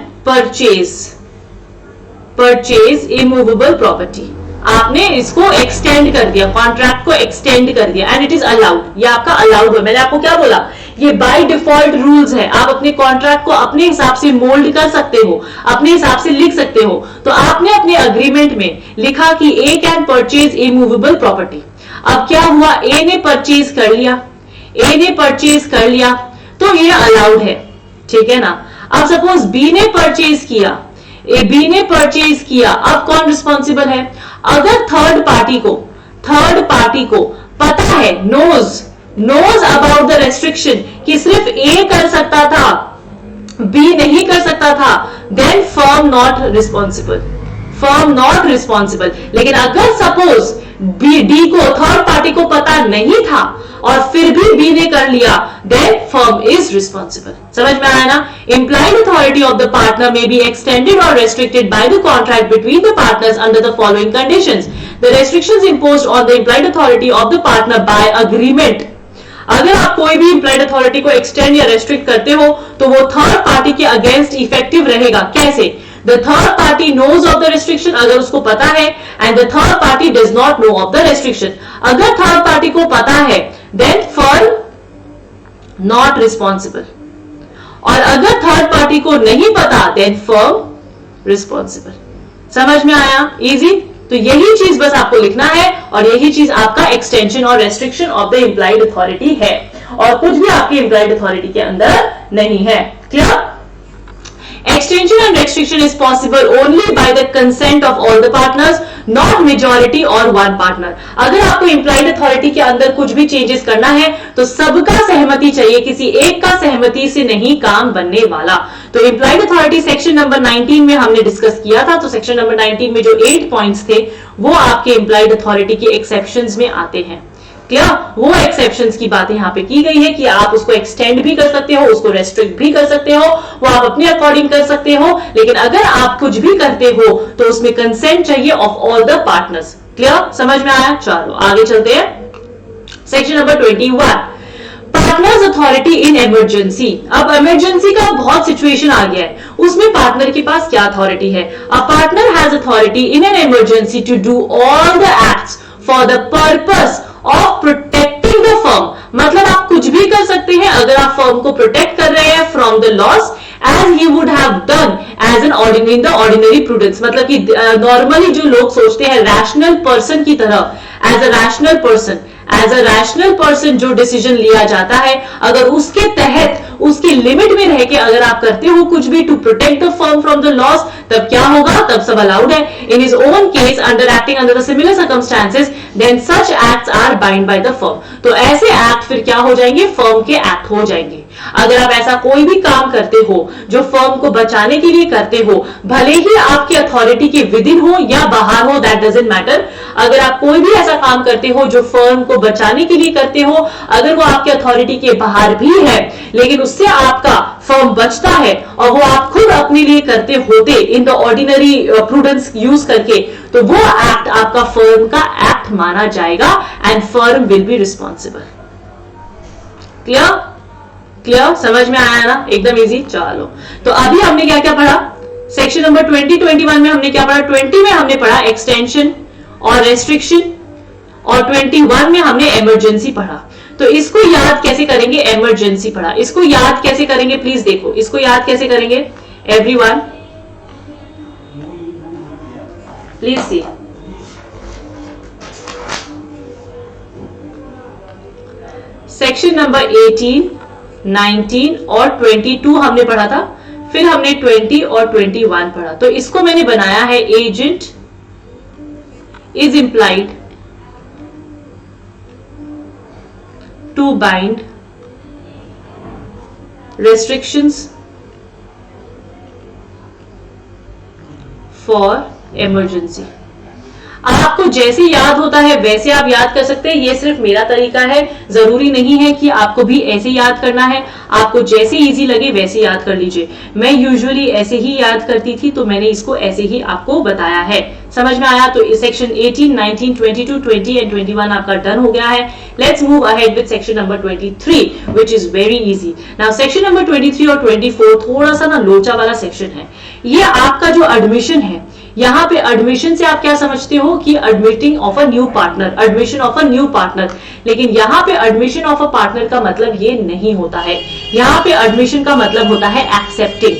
परचेज इमूवेबल प्रॉपर्टी, आपने इसको एक्सटेंड कर दिया, कॉन्ट्रैक्ट को एक्सटेंड कर दिया, एंड इट इज अलाउड, ये आपका अलाउड है। मैंने आपको क्या बोला, ये बाय डिफॉल्ट रूल्स है, आप अपने कॉन्ट्रैक्ट को अपने हिसाब से मोल्ड कर सकते हो, अपने हिसाब से लिख सकते हो। तो आपने अपने अग्रीमेंट में लिखा कि ए कैन परचेज इमूवेबल प्रॉपर्टी। अब क्या हुआ, ए ने परचेज कर लिया, ए ने परचेज कर लिया, तो ये अलाउड है, ठीक है ना। अब सपोज बी ने परचेज किया, बी ने परचेज किया, अब कौन रिस्पॉन्सिबल है? अगर थर्ड पार्टी को पता है, नोज अबाउट द रेस्ट्रिक्शन कि सिर्फ ए कर सकता था, बी नहीं कर सकता था, then firm not responsible, firm not responsible. लेकिन अगर सपोज डी को, थर्ड पार्टी को पता नहीं था और फिर भी बी ने कर लिया, देन फर्म इज रिस्पॉन्सिबल। समझ में आया ना? Implied authority of the partner may be extended or restricted by the contract between the partners under the following conditions. The restrictions imposed on the implied authority of the partner by agreement. अगर आप कोई भी implied authority को extend या restrict करते हो तो वो थर्ड पार्टी के अगेंस्ट इफेक्टिव रहेगा। कैसे? The third party knows of the restriction, अगर उसको पता है, and the third party does not know of the restriction. अगर थर्ड पार्टी को पता है, then firm not responsible. और अगर थर्ड पार्टी को नहीं पता, देन फर्म रिस्पॉन्सिबल। समझ में आया? इजी। तो यही चीज बस आपको लिखना है और यही चीज आपका एक्सटेंशन और restriction of the implied authority है, और कुछ भी आपकी इंप्लाइड अथॉरिटी के अंदर नहीं है। Clear? Extension and restriction is possible only by the consent of all the partners, not majority or one partner. अगर आपको implied authority के अंदर कुछ भी changes करना है तो सबका सहमति चाहिए, किसी एक का सहमति से नहीं काम बनने वाला। तो implied authority सेक्शन नंबर 19 में हमने डिस्कस किया था, तो सेक्शन नंबर 19 में जो 8 पॉइंट्स थे वो आपके implied authority के एक्सेप्शंस में आते हैं। क्लियर? वो एक्सेप्शंस की बातें यहाँ पे की गई है कि आप उसको एक्सटेंड भी कर सकते हो, उसको रेस्ट्रिक्ट भी कर सकते हो, वो आप अपने अकॉर्डिंग कर सकते हो, लेकिन अगर आप कुछ भी करते हो तो उसमें कंसेंट चाहिए of all the partners. Clear? समझ में आया? चलो आगे चलते हैं। Section number 21, partners authority in emergency. अब इमरजेंसी का बहुत सिचुएशन आ गया है, उसमें पार्टनर के पास क्या अथॉरिटी है? A partner has authority in an emergency to do all the acts for the purpose of protecting the firm. मतलब आप कुछ भी कर सकते हैं अगर आप फर्म को प्रोटेक्ट कर रहे हैं from the loss, as he would have done as an ordinary in the ordinary prudence। मतलब कि नॉर्मली जो लोग सोचते हैं रैशनल पर्सन की तरह, as a rational person, as a rational person जो डिसीजन लिया जाता है, अगर उसके तहत उसकी लिमिट में रह के अगर आप करते हो कुछ भी to protect the firm from the loss, तब क्या होगा, तब सब अलाउड है. In his own case under acting under the similar circumstances then such acts are bind by the firm. तो ऐसे एक्ट फिर क्या हो जाएंगे, फर्म के एक्ट हो जाएंगे. अगर आप ऐसा कोई भी काम करते हो जो फर्म को बचाने के लिए करते हो, भले ही आपकी अथॉरिटी के विद इन हो या बाहर हो, दैट डजंट मैटर. अगर आप कोई भी ऐसा काम करते हो जो फर्म को बचाने के लिए करते हो, अगर वो आपकी अथॉरिटी के बाहर भी है लेकिन उससे आपका फर्म बचता है और वो आप खुद अपने लिए करते होते इन द ऑर्डिनरी प्रूडेंस यूज करके, तो वो एक्ट आपका फर्म का एक्ट माना जाएगा and firm will be responsible. Clear? Clear? समझ में आया ना? एकदम इजी. चलो, तो अभी हमने क्या क्या पढ़ा? सेक्शन नंबर 20-21 में हमने क्या पढ़ा? 20 में हमने पढ़ा एक्सटेंशन और रेस्ट्रिक्शन, और 21 में हमने इमरजेंसी पढ़ा. तो इसको याद कैसे करेंगे? इमरजेंसी पढ़ा. इसको याद कैसे करेंगे? प्लीज देखो, इसको याद कैसे करेंगे everyone, please see. Section number 18, 19 और 22 हमने पढ़ा था, फिर हमने 20 और 21 पढ़ा. तो इसको मैंने बनाया है agent is implied to bind restrictions for emergency. आपको जैसे याद होता है वैसे आप याद कर सकते हैं. ये सिर्फ मेरा तरीका है, जरूरी नहीं है कि आपको भी ऐसे याद करना है. आपको जैसे इजी लगे वैसे याद कर लीजिए. मैं यूजुअली ऐसे ही याद करती थी, तो मैंने इसको ऐसे ही आपको बताया है. समझ में आया? तो सेक्शन 18, 19, 22, 20 एंड 21 आपका डन हो गया है. Let's move ahead with section number 23 which is very easy. Now section number 23 और 24 थोड़ा सा ना लोचा वाला सेक्शन है. ये आपका जो एडमिशन है, यहाँ पे एडमिशन से आप क्या समझते हो कि admitting of a new partner, admission of a new partner. लेकिन यहाँ पे एडमिशन ऑफ अ पार्टनर का मतलब ये नहीं होता है. यहाँ पे एडमिशन का मतलब होता है एक्सेप्टिंग,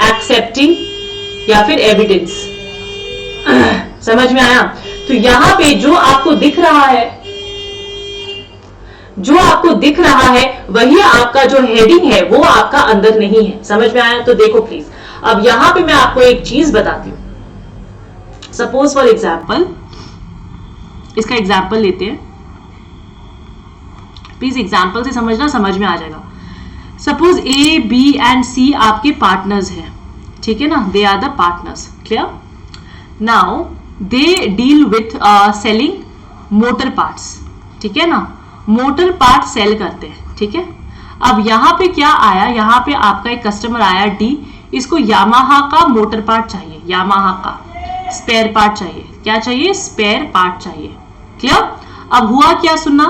एक्सेप्टिंग या फिर एविडेंस. समझ में आया? तो यहाँ पे जो आपको दिख रहा है, जो आपको दिख रहा है वही आपका जो हेडिंग है वो आपका अंदर नहीं है. समझ में आया? तो देखो प्लीज, अब यहां पे मैं आपको एक चीज बताती हूं. सपोज फॉर एग्जाम्पल, इसका एग्जाम्पल लेते हैं. प्लीज एग्जाम्पल से समझना, समझ में आ जाएगा. Suppose A, B and C आपके पार्टनर्स हैं, ठीक है ना? They are the partners. Clear? Now they deal with selling motor parts, ठीक है ना? मोटर पार्ट सेल करते हैं, ठीक है? अब यहां पे क्या आया, यहां पे आपका एक कस्टमर आया डी, इसको यामाहा का मोटर पार्ट चाहिए, यामाहा का स्पेयर पार्ट चाहिए. क्या चाहिए? स्पेयर पार्ट चाहिए. क्लियर? अब हुआ क्या, सुनना.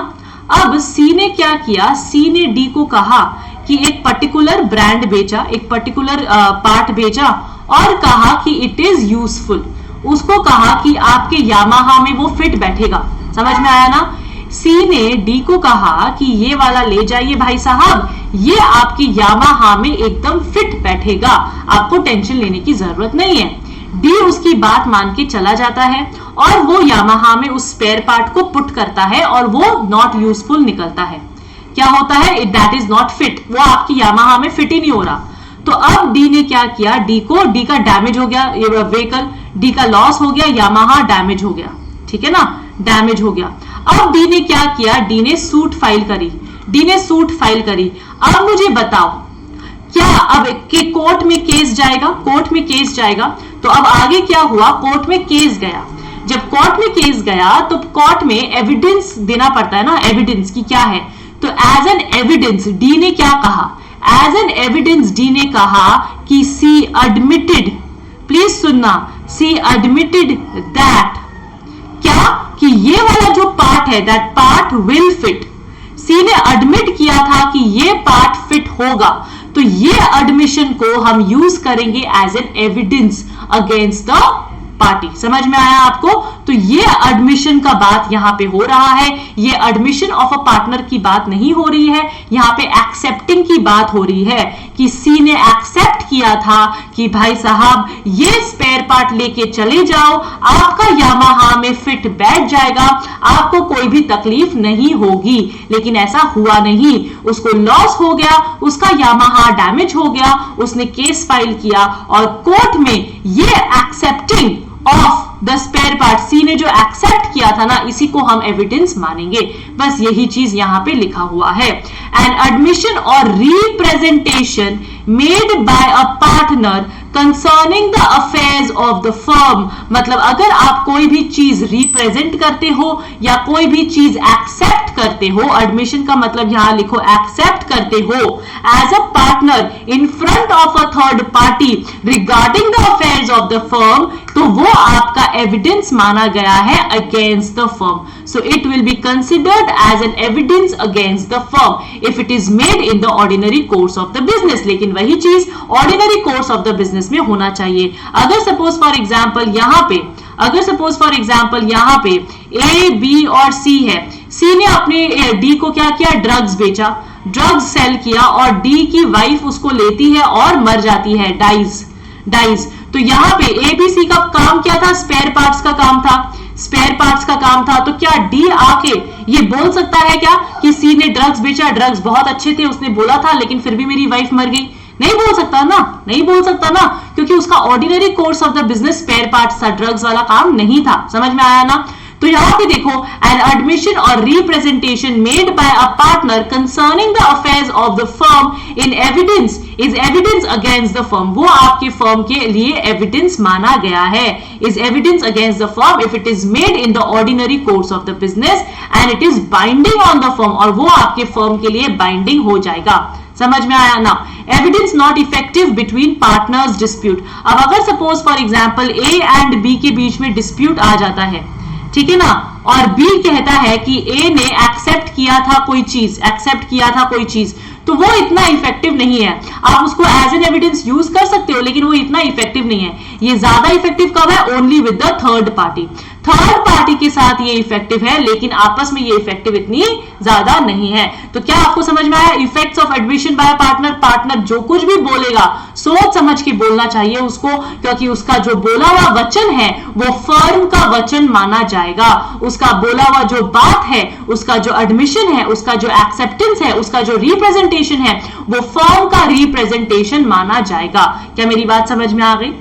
अब सी ने क्या किया, सी ने डी को कहा कि एक पर्टिकुलर ब्रांड बेचा, एक पर्टिकुलर पार्ट बेचा और कहा कि इट इज यूजफुल. उसको कहा कि आपके यामाहा में वो फिट बैठेगा. समझ में आया ना? सी ने डी को कहा कि ये वाला ले जाइए भाई साहब, ये आपकी यामाहा में एकदम फिट बैठेगा, आपको टेंशन लेने की जरूरत नहीं है. डी उसकी बात मान के चला जाता है और वो यामाहा में उस स्पेयर पार्ट को पुट करता है और वो नॉट यूजफुल निकलता है. क्या होता है? That is not fit. वो आपकी यामाहा में फिट ही नहीं हो रहा. तो अब डी ने क्या किया, डी का डैमेज हो गया, ये व्हीकल डी का लॉस हो गया, यामाहा डैमेज हो गया, ठीक है ना? डैमेज हो गया. अब डी ने क्या किया, डी ने सूट फाइल करी, डी ने सूट फाइल करी. अब मुझे बताओ, क्या अब के कोर्ट में केस जाएगा, कोर्ट में केस जाएगा. तो अब आगे क्या हुआ, कोर्ट में केस गया. जब कोर्ट में केस गया तो कोर्ट में एविडेंस देना पड़ता है ना, एविडेंस की क्या है. तो एज एन एविडेंस डी ने क्या कहा, एज एन एविडेंस डी ने कहा कि सी एडमिटेड, प्लीज सुनना, सी एडमिटेड दैट, क्या कि ये वाला जो पार्ट है दैट पार्ट विल फिट. सी ने एडमिट किया था कि ये पार्ट फिट होगा. तो ये एडमिशन को हम यूज करेंगे as an evidence against the party. समझ में आया आपको? तो ये एडमिशन का बात यहां पे हो रहा है, ये एडमिशन ऑफ अ पार्टनर की बात नहीं हो रही है, यहां पे एक्सेप्टिंग की बात हो रही है कि सी ने एक्सेप्ट किया था कि भाई साहब ये स्पेयर पार्ट लेके चले जाओ, आपका यामाहा में फिट बैठ जाएगा, आपको कोई भी तकलीफ नहीं होगी। लेकिन ऐसा हुआ नहीं, उसको लॉस हो गया, उसका यामाहा डैमेज हो गया, उसने केस फाइल किया और कोर्ट में ये excepting of the spare part, C ने जो एक्सेप्ट किया था ना, इसी को हम एविडेंस मानेंगे। बस यही चीज यहां पे लिखा हुआ है। एन एडमिशन और representation made by a partner concerning the affairs of the firm, मतलब अगर आप कोई भी चीज रिप्रेजेंट करते हो या कोई भी चीज एक्सेप्ट करते हो, एडमिशन का मतलब यहां लिखो एक्सेप्ट करते हो as a partner in front of a third party regarding the affairs of the firm, तो वो आपका एविडेंस माना गया है against the firm. So it will be considered as an evidence against the firm if it is made in the ordinary course of the business. लेकिन वही चीज ordinary course of the business में होना चाहिए। अगर सपोज फॉर एग्जांपल यहां पे ए B और सी है, सी ने अपने डी को क्या किया, ड्रग्स बेचा, ड्रग्स सेल किया और डी की वाइफ उसको लेती है और मर जाती है, डाइज। तो यहां पे एबीसी का काम क्या था, स्पेयर पार्ट्स का काम था। तो क्या डी आके ये बोल सकता है क्या कि सी ने ड्रग्स बेचा, ड्रग्स बहुत अच्छे थे, उसने बोला था, लेकिन फिर भी मेरी वाइफ मर गई? नहीं बोल सकता ना, क्योंकि उसका ordinary course of the business spare parts था, ड्रग्स वाला काम नहीं था। समझ में आया ना? तो यहां पे देखो, एन एडमिशन और representation made by a partner concerning the affairs of the firm in evidence is evidence against the firm, वो आपके फर्म के लिए एविडेंस माना गया है, is evidence against the firm if it is made in the ordinary course of the business and it is binding on the firm, और वो आपके फर्म के लिए बाइंडिंग हो जाएगा। समझ में आया ना? Evidence not effective between partners dispute. अब अगर suppose for example A and B के बीच में डिस्प्यूट आ जाता है, ठीक है ना, और बी कहता है कि ए ने एक्सेप्ट किया था कोई चीज, तो वो इतना इफेक्टिव नहीं है। आप उसको एज एन एविडेंस यूज कर सकते हो, लेकिन वो इतना इफेक्टिव नहीं है। ये ज्यादा इफेक्टिव कब है? Only with the third party के साथ ये इफेक्टिव है, लेकिन आपस में ये इफेक्टिव इतनी ज्यादा नहीं है। तो क्या आपको समझ में आया effects of admission bye partner जो कुछ भी बोलेगा सोच समझ के बोलना चाहिए उसको, क्योंकि उसका जो बोला हुआ वचन है वो फर्म का वचन माना जाएगा। उसका बोला हुआ जो बात है, उसका जो एडमिशन है, उसका जो एक्सेप्टेंस है, उसका जो रिप्रेजेंटेशन है, वो फर्म का रिप्रेजेंटेशन माना जाएगा। क्या मेरी बात समझ में आ गई?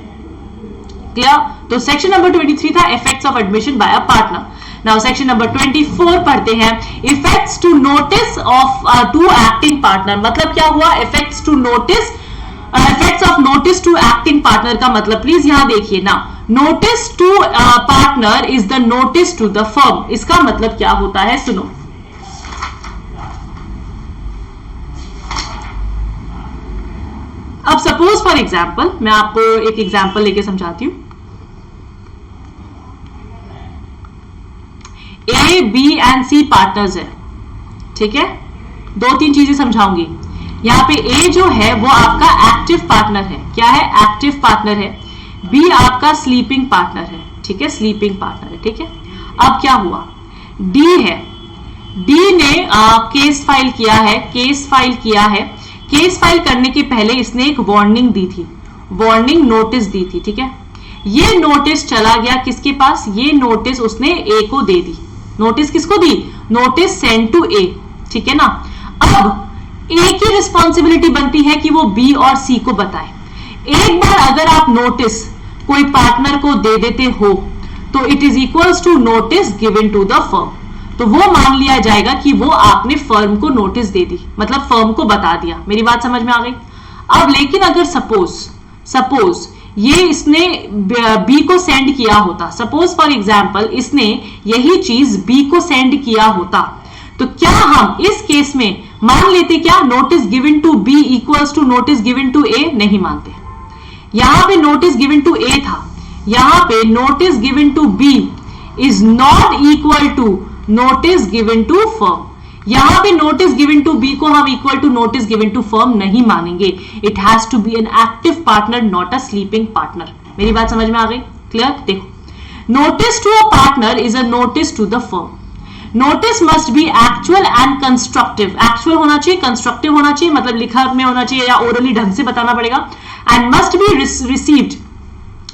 क्लियर? तो सेक्शन नंबर 23 था effects of admission by a partner. Now section number 24 पढ़ते हैं, effects to notice of to acting partner. मतलब क्या हुआ? Effects of notice to acting partner का मतलब प्लीज यहां देखिए ना, notice to partner is the notice to the firm. इसका मतलब क्या होता है, सुनो। अब सपोज फॉर एग्जाम्पल, मैं आपको एक एग्जाम्पल लेके समझाती हूं। A B and C partners है, ठीक है, दो तीन चीजें समझाऊंगी। यहां पे ए जो है वो आपका एक्टिव पार्टनर है। क्या है? एक्टिव पार्टनर है। बी आपका स्लीपिंग पार्टनर है, ठीक है, स्लीपिंग पार्टनर है, ठीक है। अब क्या हुआ? डी है, डी ने केस फाइल किया है। केस फाइल करने के पहले इसने एक वार्निंग दी थी, वार्निंग नोटिस दी थी, ठीक है। ये नोटिस चला गया किसके पास? ये नोटिस उसने ए को दे दी। नोटिस किसको दी? नोटिस सेंड टू ए, ठीक है ना। अब ए की रिस्पॉन्सिबिलिटी बनती है कि वो बी और सी को बताए। एक बार अगर आप नोटिस कोई पार्टनर को दे देते हो तो it is equals to notice given to the firm, तो वो मान लिया जाएगा कि वो आपने फर्म को नोटिस दे दी, मतलब फर्म को बता दिया। मेरी बात समझ में आ गई? अब लेकिन अगर सपोज ये इसने बी को सेंड किया होता, सपोज फॉर एग्जांपल इसने यही चीज बी को सेंड किया होता, तो क्या हम इस केस में मान लेते क्या notice given to be equals to notice given to A? नहीं मानते। यहां पे नोटिस गिवन टू ए था, यहां पे notice given to B is not equal to notice given to firm. यहां पे नोटिस गिवन टू बी को हम equal to notice given to firm नहीं मानेंगे। It has to be an active partner, not a sleeping partner. मेरी बात समझ में आ गई? क्लियर? देखो, notice to a partner is a notice to the firm. Notice must be actual and constructive. Actual होना चाहिए, कंस्ट्रक्टिव होना चाहिए, मतलब लिखा में होना चाहिए या ओरली ढंग से बताना पड़ेगा. And must be received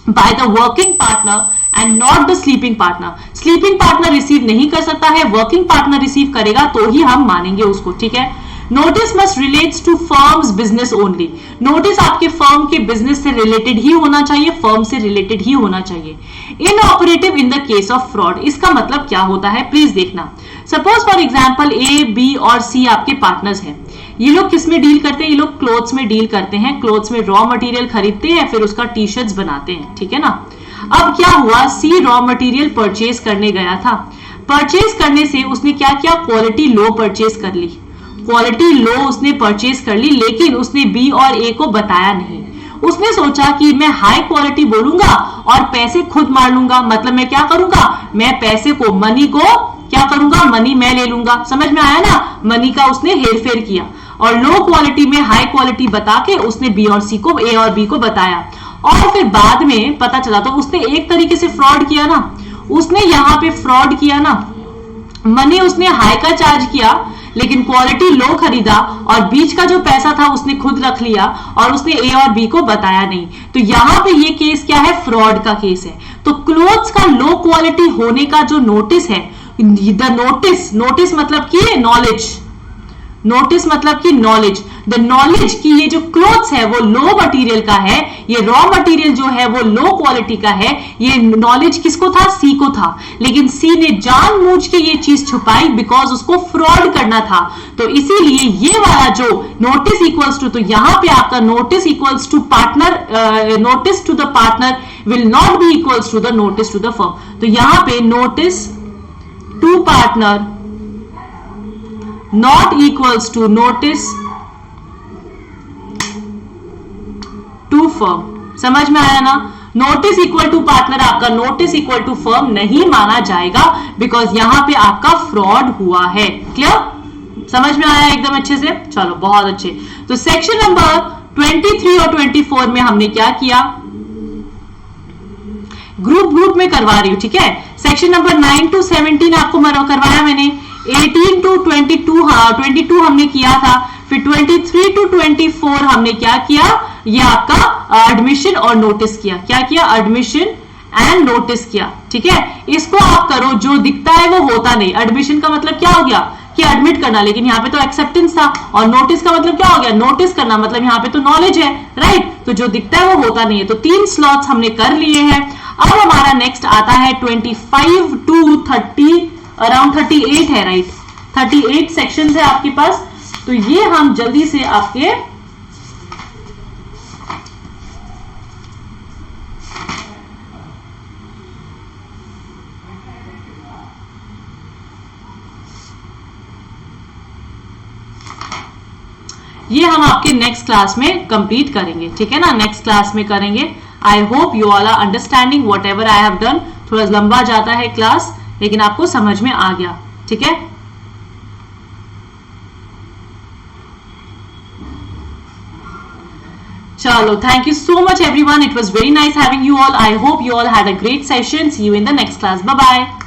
by the working partner and not the sleeping partner. Sleeping partner receive नहीं कर सकता है, वर्किंग पार्टनर रिसीव करेगा तो ही हम मानेंगे उसको. ठीक है. Notice must relates to firm's business only. Notice आपके फर्म के बिजनेस से रिलेटेड ही होना चाहिए, फर्म से रिलेटेड ही होना चाहिए. Inoperative in the case of fraud. इसका मतलब क्या होता है प्लीज देखना. Suppose for example A, B और सी आपके पार्टनर्स हैं. ये लोग किस में डील करते हैं? ये लोग क्लोथ्स में डील करते हैं. क्लोथ्स में रॉ मटेरियल खरीदते हैं, फिर उसका टी शर्ट्स बनाते हैं. ठीक है ना. अब क्या हुआ, सी रॉ मटेरियल परचेज करने गया था. परचेज करने से उसने क्या किया, क्वालिटी लो परचेज कर ली. क्वालिटी लो उसने परचेज कर ली, लेकिन उसने बी और ए को बताया नहीं. उसने सोचा कि मैं हाई क्वालिटी बोलूंगा और पैसे खुद मार लूंगा. मतलब मैं क्या करूंगा, मैं पैसे को, मनी को क्या करूंगा, मनी मैं ले लूंगा. समझ में आया ना. मनी का उसने हेरफेर किया और लो क्वालिटी में हाई क्वालिटी बता के उसने बी और सी को, ए और बी को बताया. और फिर बाद में पता चला तो उसने एक तरीके से फ्रॉड किया ना. उसने यहां पे फ्रॉड किया ना. मनी उसने हाई का चार्ज किया लेकिन क्वालिटी लो खरीदा और बीच का जो पैसा था उसने खुद रख लिया और उसने ए और बी को बताया नहीं. तो यहां पे ये केस क्या है, फ्रॉड का केस है. तो क्लोथ्स का लो क्वालिटी होने का जो नोटिस है, द नोटिस, नोटिस मतलब कि नॉलेज, नोटिस मतलब कि नॉलेज, द नॉलेज कि ये जो क्लोथ्स है वो लो मटेरियल का है, ये रॉ मटेरियल जो है वो लो क्वालिटी का है. ये नॉलेज किसको था, सी को था. लेकिन सी ने जानबूझ के ये चीज छुपाई बिकॉज उसको फ्रॉड करना था. तो इसीलिए ये वाला जो नोटिस इक्वल्स टू, तो यहां पे आपका notice equals to partner, notice to the partner will not be equals to the notice to the firm. तो यहां पे notice to partner not equals to notice to firm. समझ में आया ना. नोटिस इक्वल टू पार्टनर आपका notice equal to firm नहीं माना जाएगा बिकॉज यहां पे आपका फ्रॉड हुआ है. क्लियर? समझ में आया एकदम अच्छे से. चलो बहुत अच्छे. तो सेक्शन नंबर 23 और 24 में हमने क्या किया, ग्रुप में करवा रही हूं. ठीक है. सेक्शन नंबर 9 to 17 आपको करवाया मैंने. 18 to 22, हाँ 22 हमने किया था. फिर 23 to 24 हमने क्या किया, ये आपका एडमिशन और नोटिस किया. क्या किया, एडमिशन एंड नोटिस किया. ठीक है. इसको आप करो, जो दिखता है वो होता नहीं. एडमिशन का मतलब क्या हो गया कि एडमिट करना, लेकिन यहाँ पे तो एक्सेप्टेंस था. और नोटिस का मतलब क्या हो गया, नोटिस करना, मतलब यहाँ पे तो नॉलेज है. राइट. तो जो दिखता है वो होता नहीं है. तो 3 स्लॉट्स हमने कर लिए हैं. अब हमारा नेक्स्ट आता है 25 to 30, अराउंड 38 है. राइट. 38 सेक्शंस है आपके पास. तो ये हम जल्दी से आपके नेक्स्ट क्लास में कंप्लीट करेंगे. ठीक है ना. नेक्स्ट क्लास में करेंगे. I hope you all are understanding whatever I have done. थोड़ा लंबा जाता है क्लास, लेकिन आपको समझ में आ गया. ठीक है. चलो, thank you so much everyone. It was very nice having you all. I hope you all had a great session. See you in the next class. Bye bye.